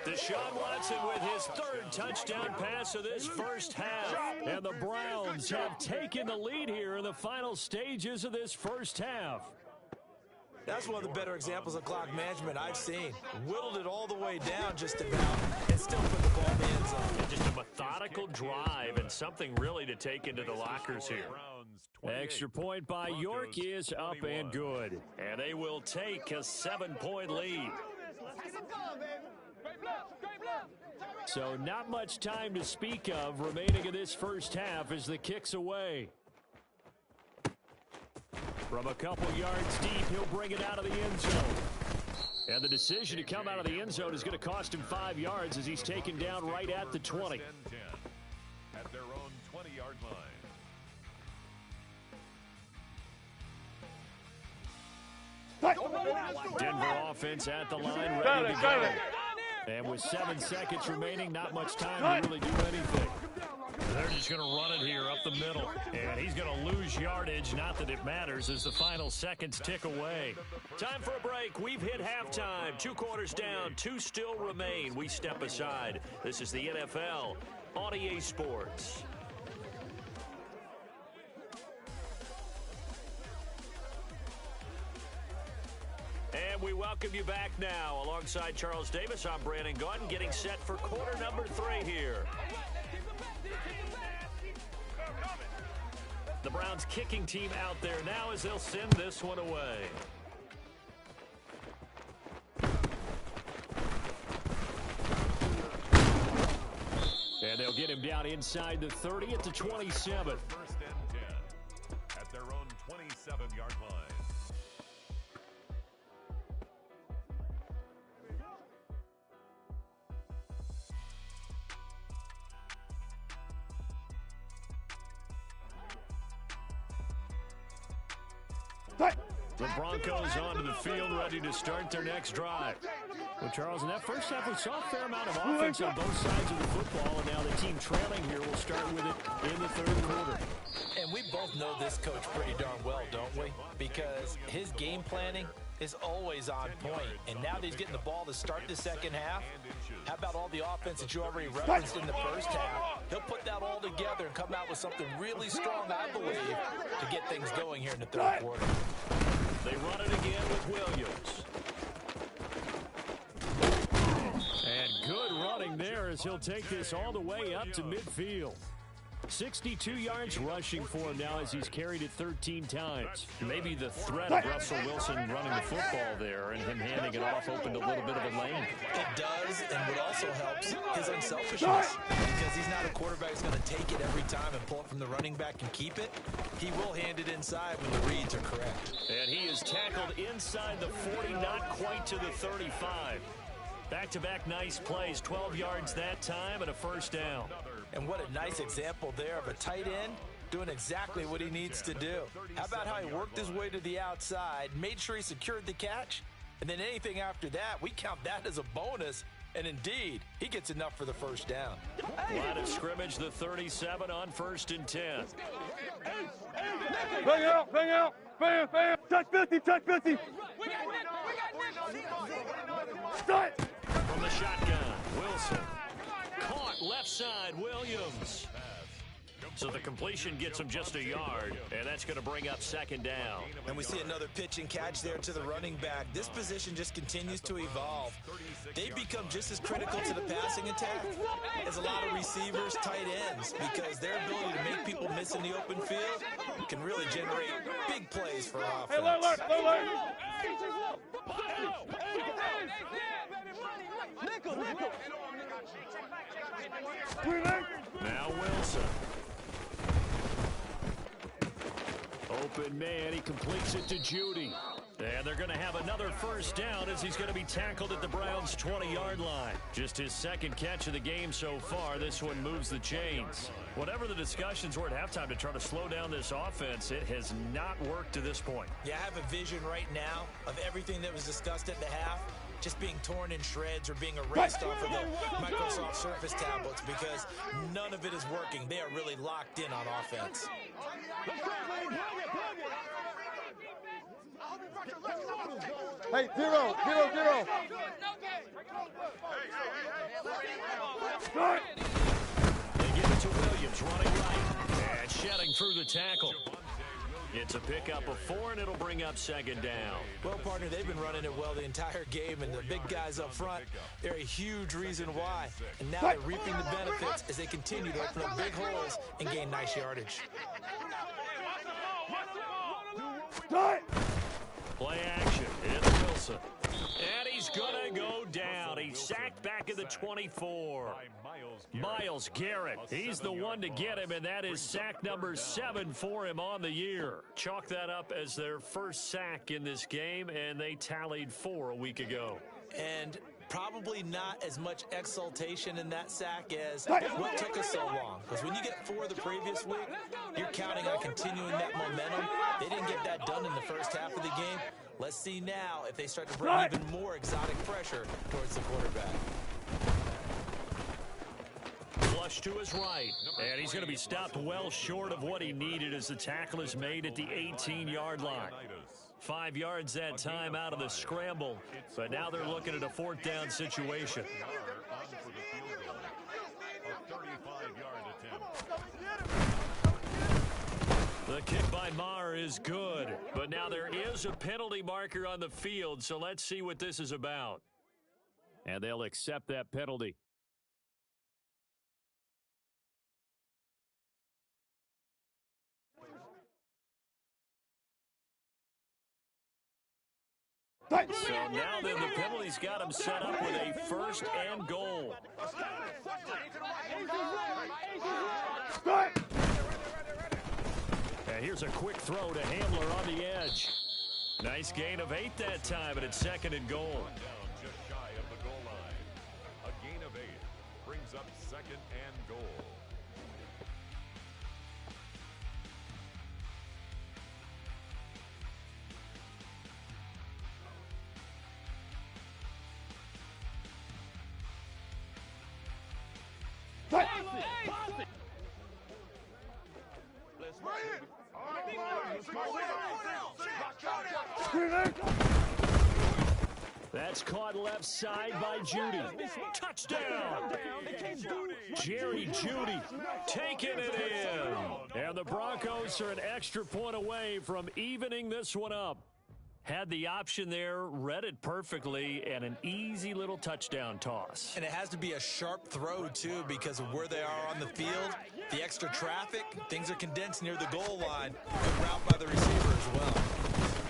Deshaun Watson with his third touchdown pass of this first half. And the Browns have taken the lead here in the final stages of this first half. That's one of the better examples of clock management I've seen. Whittled it all the way down just about and still put the ball in the end zone. Just a methodical drive and something really to take into the lockers here. Extra point by York is up and good. And they will take a 7-point lead. So not much time to speak of remaining in this first half as the kick's away. From a couple yards deep, he'll bring it out of the end zone. And the decision to come out of the end zone is going to cost him 5 yards as he's taken down right at the 20. At their own 20-yard line. Denver offense at the line, ready to go. And with 7 seconds remaining, not much time to really do anything. They're just going to run it here up the middle. And he's going to lose yardage. Not that it matters as the final seconds tick away. Time for a break. We've hit halftime. 2 quarters down. 2 still remain. We step aside. This is the NFL on EA Sports. And we welcome you back now. Alongside Charles Davis, I'm Brandon Gaudin, getting set for quarter number 3 here. The Browns kicking team out there now as they'll send this one away. And they'll get him down inside the 30 at the 27. First and 10 at their own 27-yard line. The Broncos onto the field, ready to start their next drive. Well, Charles, in that first half, we saw a fair amount of offense on both sides of the football, and now the team trailing here will start with it in the third quarter. And we both know this coach pretty darn well, don't we? Because his game planning is always on point. And now that he's getting the ball to start the second half, how about all the offense that you already referenced in the first half? He'll put that all together and come out with something really strong, I believe, to get things going here in the third quarter. They run it again with Williams. And good running there as he'll take this all the way up to midfield. 62 yards rushing for him now as he's carried it 13 times. Maybe the threat of Russell Wilson running the football there and him handing it off opened a little bit of a lane. It does, and what also helps, his unselfishness. Because he's not a quarterback who's going to take it every time and pull it from the running back and keep it. He will hand it inside when the reads are correct. And he is tackled inside the 40, not quite to the 35. Back-to-back nice plays, 12 yards that time and a first down. And what a nice example there of a tight end doing exactly what he needs to do. How about how he worked his way to the outside, made sure he secured the catch, and then anything after that, we count that as a bonus. And indeed, he gets enough for the first down. Line of scrimmage, the 37 on 1st and 10. Bang out, bang out, bam, bam. Touch 50, touch 50. Start. From the shotgun, Wilson. Caught left side, Williams. So the completion gets him just a yard, and that's going to bring up second down. And we see another pitch and catch there to the running back. This position just continues to evolve. They become just as critical to the passing attack as a lot of receivers, tight ends, because their ability to make people miss in the open field can really generate big plays for offense. Hey, low alert. Now Wilson. Open man, he completes it to Judy. And they're going to have another first down as he's going to be tackled at the Browns' 20-yard line. Just his second catch of the game so far. This one moves the chains. Whatever the discussions were at halftime to try to slow down this offense, it has not worked to this point. Yeah, I have a vision right now of everything that was discussed at the half just being torn in shreds or being erased off of the Microsoft Surface tablets because none of it is working. They are really locked in on offense. Hey, zero. Start. They give it to Williams, running right, and shedding through the tackle. It's a pickup of 4, and it'll bring up second down. Well, partner, they've been running it well the entire game, and the big guys up front, they're a huge reason why. And now they're reaping the benefits as they continue to open up big holes and gain nice yardage. Start. Play action. It's Wilson. And he's going to go down. He's sacked back in the the 24. Myles Garrett, he's the one to get him, and that is sack number 7 for him on the year. Chalk that up as their first sack in this game, and they tallied 4 a week ago. And probably not as much exultation in that sack as what took us so long. Because when you get 4 the previous week, you're counting on continuing that momentum. They didn't get that done in the first half of the game. Let's see now if they start to bring even more exotic pressure towards the quarterback. Flush to his right, and he's going to be stopped well short of what he needed as the tackle is made at the 18-yard line. 5 yards that time out of the scramble, but now they're looking at a 4th down situation. The kick by Maher is good, but now there is a penalty marker on the field, so let's see what this is about. And they'll accept that penalty. So now then the penalty's got him set up with a 1st and goal. And here's a quick throw to Hamler on the edge. Nice gain of 8 that time, but it's 2nd and goal. Just shy of the goal line. A gain of 8 brings up 2nd and goal. That's caught left side by Judy. Touchdown! Jerry Judy taking it in. And the Broncos are an extra point away from evening this one up. Had the option there, read it perfectly, and an easy little touchdown toss. And it has to be a sharp throw, too, because of where they are on the field. The extra traffic, things are condensed near the goal line. Good route by the receiver as well.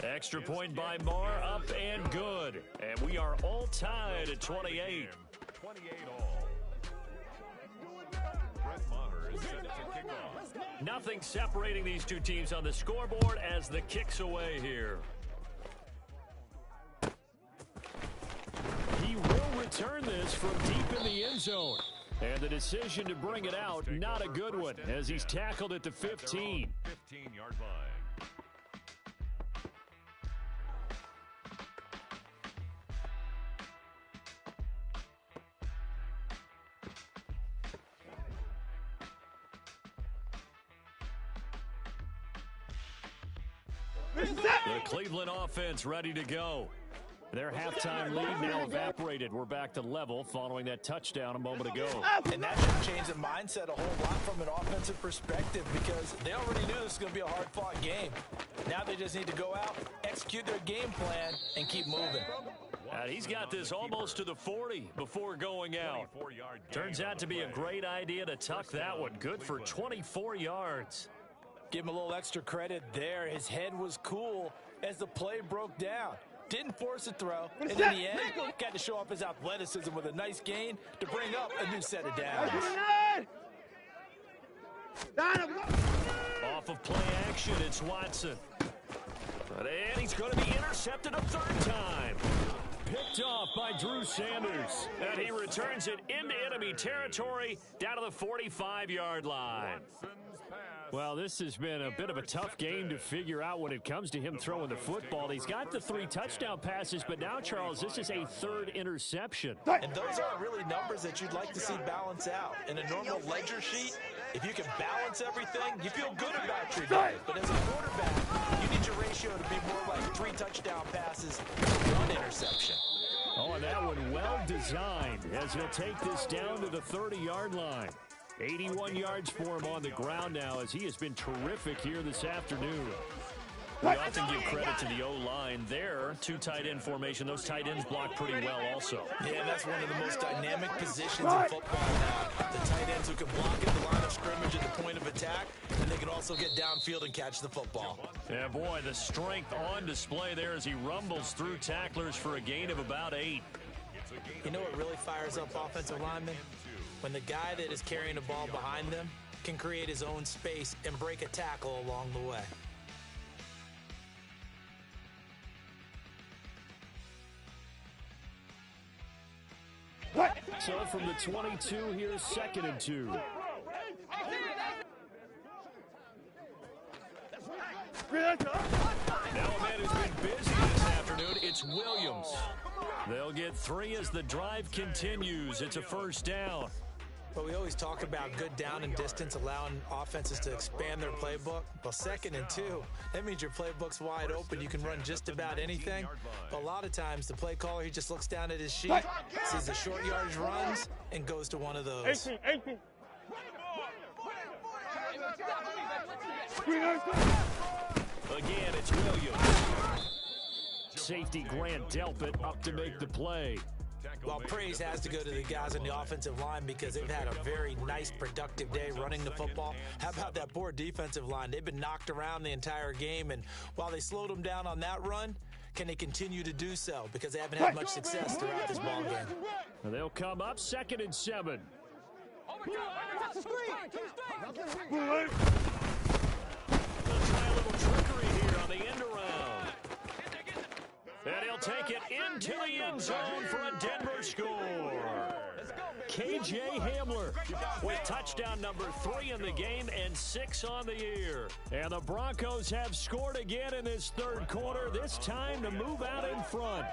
Extra point by Maher, up and good. And we are all tied at 28. 28 all. Brett Maher is set to kick off. Nothing separating these two teams on the scoreboard as the kick's away here. He will return this from deep in the end zone. And the decision to bring it out, not a good one, as he's tackled at the 15. 15-yard line. The Cleveland offense ready to go. Their halftime lead now evaporated. We're back to level following that touchdown a moment ago. And that should change the mindset a whole lot from an offensive perspective because they already knew this was going to be a hard-fought game. Now they just need to go out, execute their game plan, and keep moving. And he's got this almost to the 40 before going out. Turns out to be a great idea to tuck that one. Good for 24 yards. Give him a little extra credit there. His head was cool as the play broke down. Didn't force a throw, and in the end, got to show off his athleticism with a nice gain to bring up a new set of downs. Off of play action, it's Watson. And he's going to be intercepted a 3rd time. Picked off by Drew Sanders. And he returns it into enemy territory down to the 45-yard line. Well, this has been a bit of a tough game to figure out when it comes to him throwing the football. He's got the 3 touchdown passes, but now, Charles, this is a 3rd interception. And those aren't really numbers that you'd like to see balance out. In a normal ledger sheet, if you can balance everything, you feel good about your day. But as a quarterback, you need your ratio to be more like 3 touchdown passes, 1 interception. Oh, and that one well designed as he'll take this down to the 30-yard line. 81 yards for him on the ground now as he has been terrific here this afternoon. We often give credit to the O-line there. 2 tight end formation. Those tight ends block pretty well also. Yeah, that's one of the most dynamic positions in football now. The tight ends who can block at the line of scrimmage at the point of attack, and they can also get downfield and catch the football. Yeah, boy, the strength on display there as he rumbles through tacklers for a gain of about 8. You know what really fires up offensive linemen? When the guy that is carrying the ball behind them can create his own space and break a tackle along the way. What? So from the 22, here's 2nd and 2. Now a man who's been busy this afternoon, it's Williams. They'll get 3 as the drive continues. It's a 1st down. But we always talk about good down and distance, allowing offenses to expand their playbook. Well, 2nd and 2, that means your playbook's wide open. You can run just about anything. But a lot of times, the play caller, he just looks down at his sheet, sees the short yardage runs, and goes to one of those. 18. Again, it's Williams. Safety Grant Delpit up to make the play. Well, praise has to go to the guys on the offensive line because they've had a very nice, productive day running the football. How about that poor defensive line? They've been knocked around the entire game, and while they slowed them down on that run, can they continue to do so? Because they haven't had much success throughout this ball game. They'll come up 2nd and 7. They'll try a little trickery here on the end around. And he'll take it into the end zone for a Denver score. KJ Hamler with touchdown number 3 in the game and 6 on the year. And the Broncos have scored again in this 3rd quarter, this time to move out in front.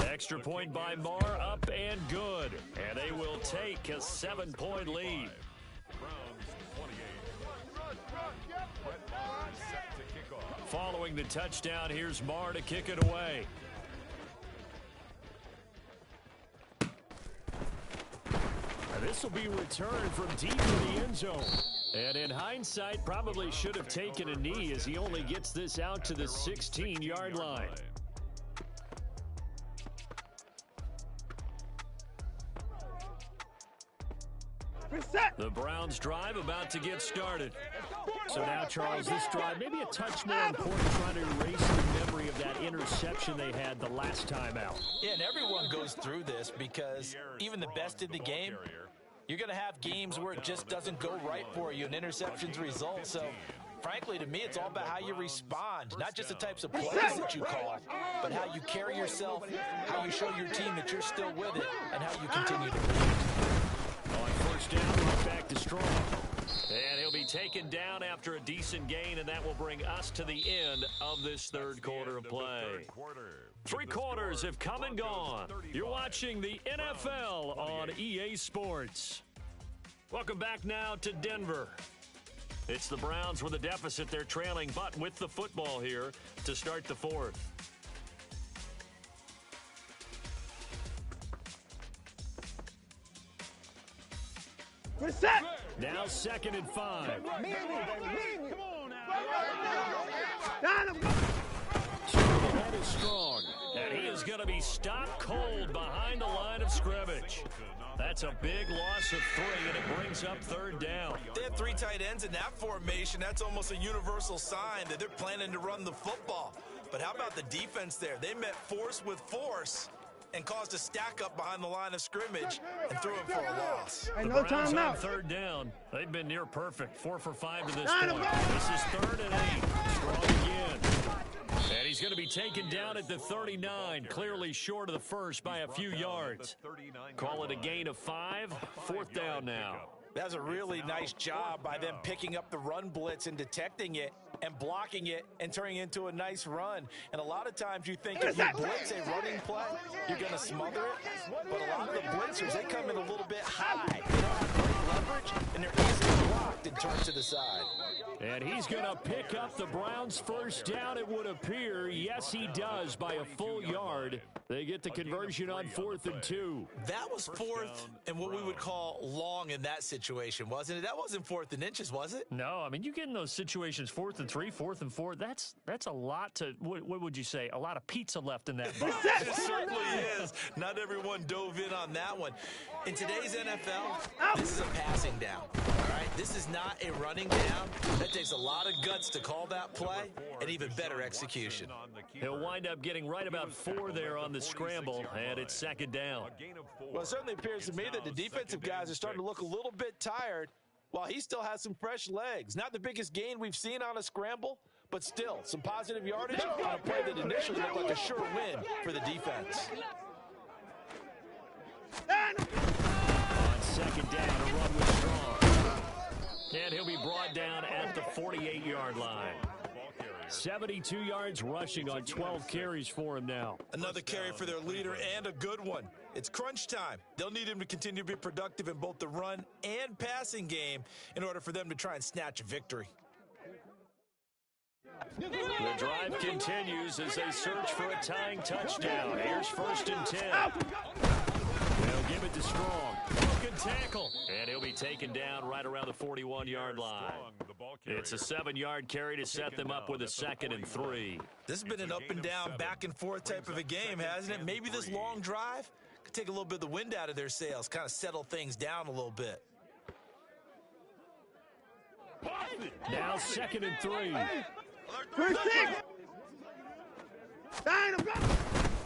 Extra point by Marr, up and good. And they will take a 7-point lead. Following the touchdown, here's Marr to kick it away. This will be returned from deep in the end zone. And in hindsight, probably should have taken a knee as he only gets this out to the 16-yard line. The Browns drive about to get started. So now, Charles, this drive maybe a touch more important, trying to erase the memory of that interception they had the last time out. Yeah, and everyone goes through this because even the best in the game, you're going to have games where it just doesn't go right for you and interceptions result. So, frankly, to me, it's all about how you respond, not just the types of plays that you call, but how you carry yourself, how you show your team that you're still with it, and how you continue to lead. On 1st down, right back to Strong. And he'll be taken down after a decent gain, and that will bring us to the end of this 3rd quarter of play. 3 quarters have come and gone. You're watching the NFL on EA Sports. Welcome back now to Denver. It's the Browns with a deficit. They're trailing, but with the football here to start the 4th. Now 2nd and 5. That is Strong. And he is going to be stopped cold behind the line of scrimmage. That's a big loss of 3, and it brings up 3rd down. They have 3 tight ends in that formation. That's almost a universal sign that they're planning to run the football. But how about the defense there? They met force with force and caused a stack up behind the line of scrimmage and threw him for a loss. The Browns on 3rd down. They've been near perfect. 4 for 5 to this point. This is 3rd and 8. Strong again. And he's going to be taken down at the 39, clearly short of the 1st by a few yards. Call it a gain of 5. 4th down now. That's a really nice job by them picking up the run blitz and detecting it and blocking it and turning it into a nice run. And a lot of times you think if you blitz a running play, you're going to smother it. But a lot of the blitzers, they come in a little bit high. They don't have great leverage, and they're easily blocked and turned to the side. And he's going to pick up the Browns' 1st down, it would appear. Yes, he does, by a full yard. They get the conversion on 4th and 2. That was 4th and what we would call long in that situation, wasn't it? That wasn't 4th and inches, was it? No, I mean, you get in those situations 4th and 3, 4th and 4. That's a lot to, what would you say, a lot of pizza left in that box. It certainly is. Not everyone dove in on that one. In today's NFL, this is a passing down. right? This is not a running down. That takes a lot of guts to call that play and even better execution. He'll wind up getting right about 4 there on the scramble, and it's second down. Well, it certainly appears to me that the defensive guys are starting to look a little bit tired while he still has some fresh legs. Not the biggest gain we've seen on a scramble, but still some positive yardage on a play that initially looked like a sure win for the defense. On second down, a run with Strong. And he'll be brought down at the 48-yard line. 72 yards rushing on 12 carries for him now. Another carry for their leader and a good one. It's crunch time. They'll need him to continue to be productive in both the run and passing game in order for them to try and snatch a victory. The drive continues as they search for a tying touchdown. Here's 1st and 10. They'll give it to Strong. Broken tackle. And he'll be taken down right around the 41-yard line. It's a 7-yard carry to set them up with a 2nd and 3. This has been an up and down, back and forth type of a game, hasn't it? Maybe this long drive could take a little bit of the wind out of their sails, kind of settle things down a little bit. Now 2nd and 3.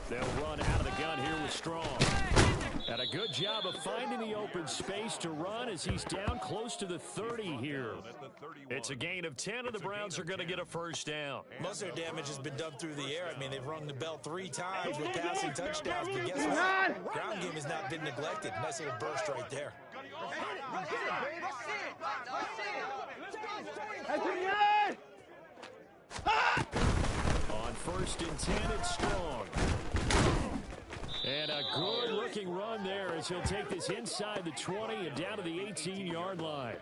They'll run out of the gun here with Strong. And a good job of finding the open space to run as he's down close to the 30 here. It's a gain of 10, and the Browns are going to get a 1st down. Most of their damage has been done through the air. I mean, they've rung the bell 3 times with passing touchdowns, but guess what? Ground game has not been neglected. Nice little burst right there. On 1st and 10, it's Strong. And a good-looking run there as he'll take this inside the 20 and down to the 18-yard line.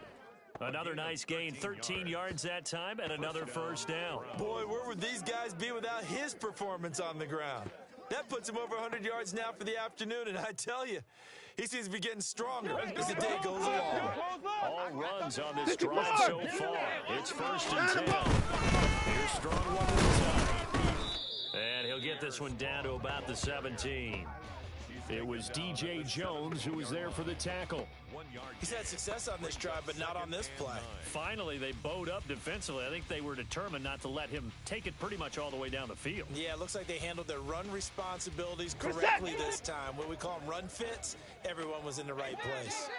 Another nice gain, 13 yards that time, and another 1st down. Boy, where would these guys be without his performance on the ground? That puts him over 100 yards now for the afternoon, and I tell you, he seems to be getting stronger as the day goes along. All runs on this drive so far. It's 1st and 10. Here's Strong one more time. And he'll get this one down to about the 17. It was DJ Jones who was there for the tackle. He's had success on this drive, but not on this play. Finally, they bowed up defensively. I think they were determined not to let him take it pretty much all the way down the field. Yeah, it looks like they handled their run responsibilities correctly this time. What we call them run fits, everyone was in the right place.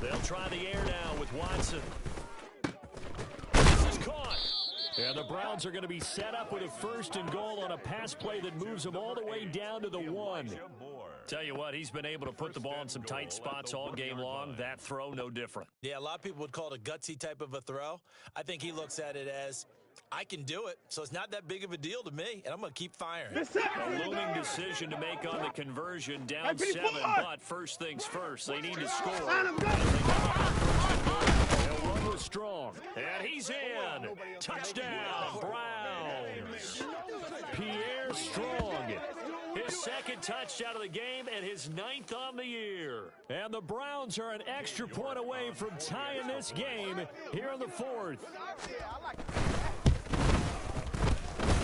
They'll try the air now with Watson. This is caught. And the Browns are going to be set up with a 1st and goal on a pass play that moves them all the way down to the 1. Tell you what, he's been able to put the ball in some tight spots all game long. That throw, no different. Yeah, a lot of people would call it a gutsy type of a throw. I think he looks at it as, I can do it, so it's not that big of a deal to me, and I'm going to keep firing. A looming decision to make on the conversion, down 7, but first things first, they need to score. They'll run with Strong, and he's in. Touchdown, Browns. Pierre Strong. His 2nd touchdown of the game and his 9th on the year. And the Browns are an extra point away from tying this game here in the 4th.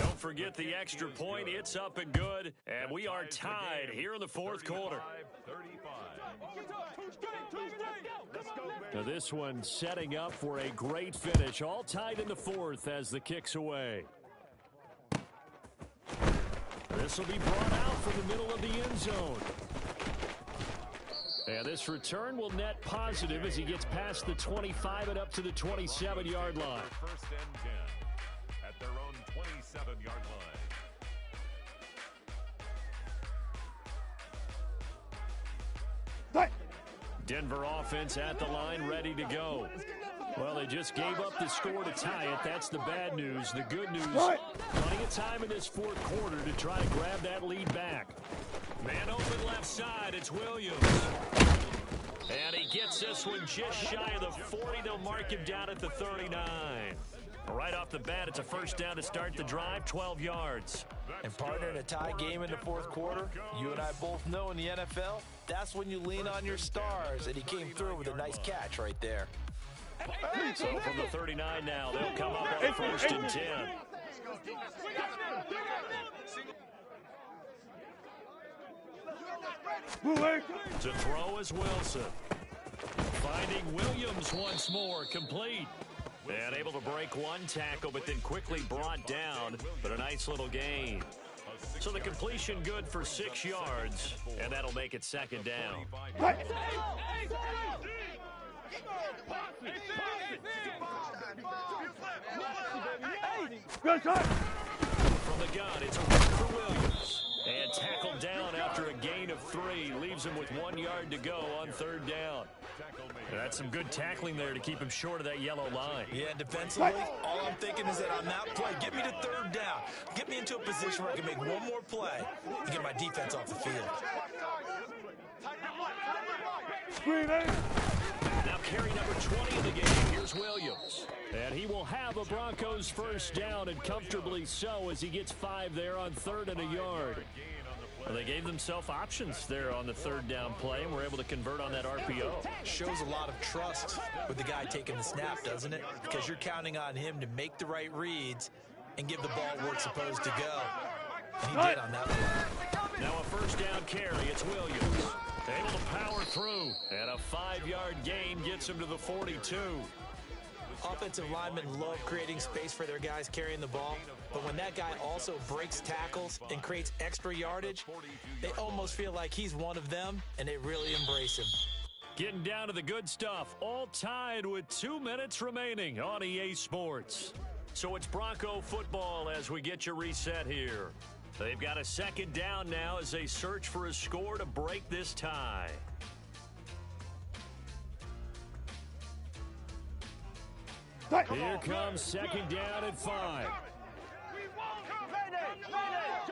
Don't forget the extra point. It's up and good. And we are tied here in the 4th quarter. Now this one setting up for a great finish. All tied in the 4th as the kick's away. This will be brought out from the middle of the end zone. And this return will net positive as he gets past the 25 and up to the 27-yard line. 1st and 10 at their own 27-yard line. Denver offense at the line, ready to go. Well, they just gave up the score to tie it. That's the bad news. The good news, plenty of time in this 4th quarter to try to grab that lead back. Man open left side, it's Williams. And he gets this one just shy of the 40. They'll mark him down at the 39. Right off the bat, it's a 1st down to start the drive, 12 yards. And partner, in a tie game in the 4th quarter, you and I both know in the NFL, that's when you lean on your stars. And he came through with a nice catch right there. So from the 39 now, they'll come up on 1st and 10. To throw is Wilson. Finding Williams once more, complete. And able to break one tackle, but then quickly brought down. But a nice little gain. So the completion good for 6 yards, and that'll make it second down. Hey. Good shot. From the gun, it's a run for Williams. And tackled down after a gain of 3. Leaves him with 1 yard to go on 3rd down. That's some good tackling there to keep him short of that yellow line. Yeah, defensively, all I'm thinking is that on that play, get me to 3rd down. Get me into a position where I can make one more play and get my defense off the field. Screen, eh? Now carry number 20 in the game. Here's Williams. And he will have a Broncos first down, and comfortably so, as he gets 5 there on 3rd and a yard. Well, they gave themselves options there on the 3rd down play, and were able to convert on that RPO. Shows a lot of trust with the guy taking the snap, doesn't it? Because you're counting on him to make the right reads and give the ball where it's supposed to go. And he did on that play. Now a first down carry. It's Williams. Able to power through. And a 5-yard gain gets him to the 42. Offensive linemen love creating space for their guys carrying the ball, but when that guy also breaks tackles and creates extra yardage, they almost feel like he's one of them, and they really embrace him. Getting down to the good stuff, all tied with 2 minutes remaining on EA Sports. So it's Bronco football as we get you reset here. They've got a 2nd down now as they search for a score to break this tie. Here comes 2nd down at 5.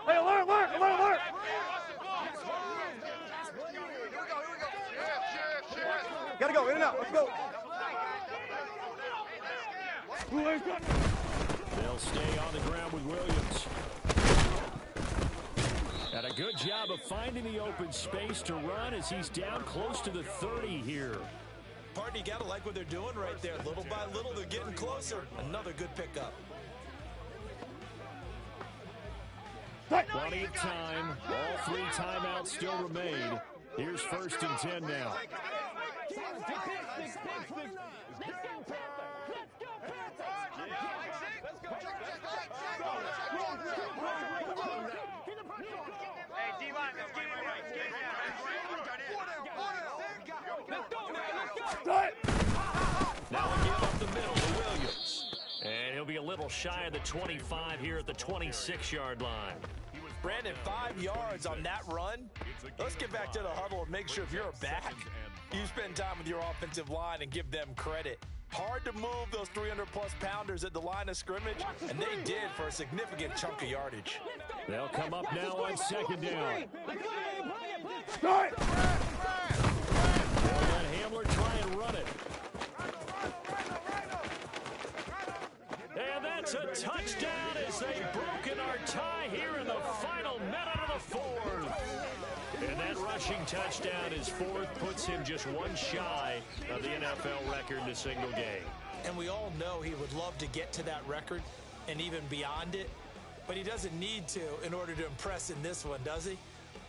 Hey, alert, alert, alert, alert. Gotta go, in and out, let's go. They'll stay on the ground with Williams. And a good job of finding the open space to run as he's down close to the 30 here. Partner, you gotta like what they're doing right there. Little by little, they're getting closer. Another good pickup. Plenty of time. All 3 timeouts still remain. Here's 1st and 10 now. Now again up the middle to Williams. And he'll be a little shy of the 25 here at the 26-yard line. Brandon, 5 yards on that run. Let's get back to the huddle and make sure if you're a back, you spend time with your offensive line and give them credit. Hard to move those 300-plus pounders at the line of scrimmage, and they did for a significant chunk of yardage. They'll come up now on 2nd down. Start. They'll let Hamler try and run it. And that's a touchdown as they've broken our tie here in the final minute of the 4th. And that rushing touchdown, his 4th, puts him just 1 shy of the NFL record in a single game. And we all know he would love to get to that record and even beyond it, but he doesn't need to in order to impress in this one, does he?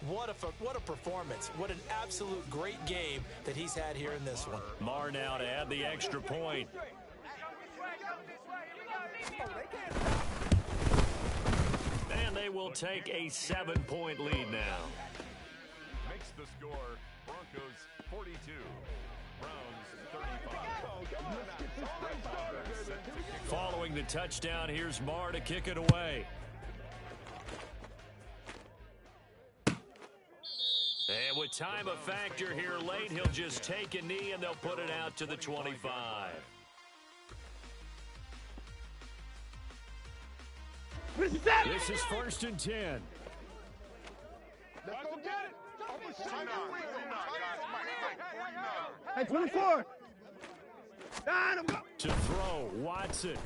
What a performance. What an absolute great game that he's had here in this one. Marr now to add the extra point. And they will take a 7-point lead now. Makes the score Broncos 42, Browns 35. Following the touchdown, here's Marr to kick it away. And with time a factor here late, he'll just take a knee and they'll put it out to the 25. This is 1st and 10. Let's go get it. Hey, 24. To throw, Watson.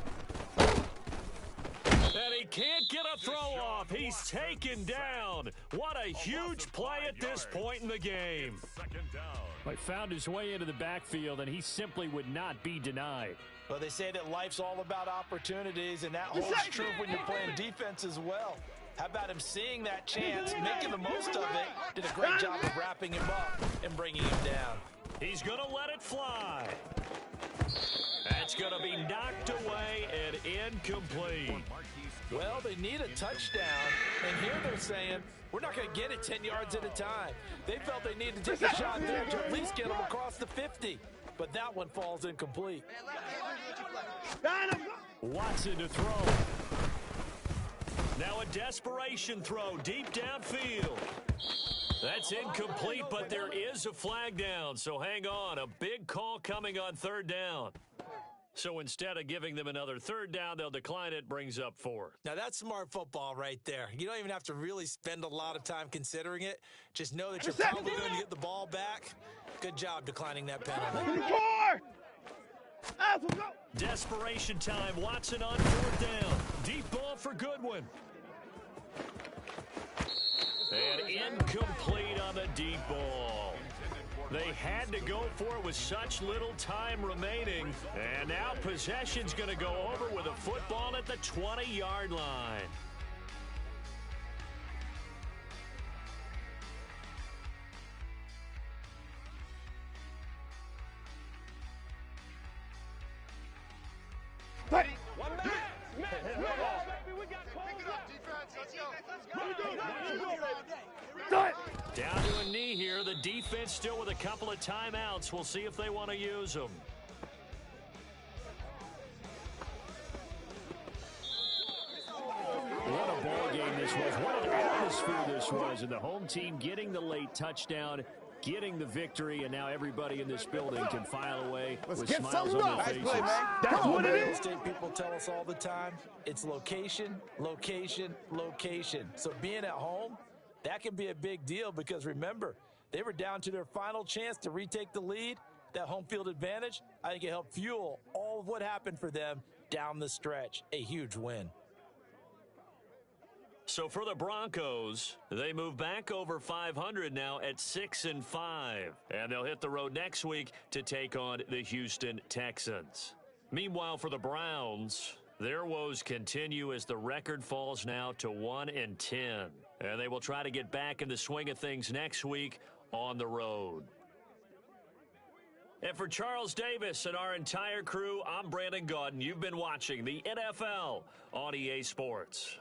And he can't get a throw off. He's taken down. What a huge play at this point in the game. He found his way into the backfield, and he simply would not be denied. Well, they say that life's all about opportunities, and that holds true when you're playing defense as well. How about him seeing that chance, making the most of it, did a great job of wrapping him up and bringing him down. He's going to let it fly. That's going to be knocked away and incomplete. Well, they need a touchdown, and here they're saying, we're not going to get it 10 yards at a time. They felt they needed to take a shot there to at least get them across the 50, but that one falls incomplete. Watson to throw. Now a desperation throw deep downfield. That's incomplete, but there is a flag down, so hang on. A big call coming on third down. So instead of giving them another third down, they'll decline it, brings up 4. Now, that's smart football right there. You don't even have to really spend a lot of time considering it. Just know that you're probably going to get the ball back. Good job declining that penalty. Desperation time. Watson on fourth down. Deep ball for Goodwin. And incomplete on the deep ball. They had to go for it with such little time remaining. And now possession's going to go over with a football at the 20-yard line. Down to a knee here. The defense still with a couple of timeouts. We'll see if they want to use them. What a ball game this was. What an atmosphere this was. And the home team getting the late touchdown, getting the victory, and now everybody in this building can file away with smiles on their faces. Nice play, man. That's what it is. State people tell us all the time, it's location, location, location. So being at home, that can be a big deal because remember, they were down to their final chance to retake the lead. That home field advantage, I think it helped fuel all of what happened for them down the stretch. A huge win. So for the Broncos, they move back over 500 now at 6-5. And they'll hit the road next week to take on the Houston Texans. Meanwhile, for the Browns, their woes continue as the record falls now to 1-10. And they will try to get back in the swing of things next week on the road. And for Charles Davis and our entire crew, I'm Brandon Gaudin. You've been watching the NFL on EA Sports.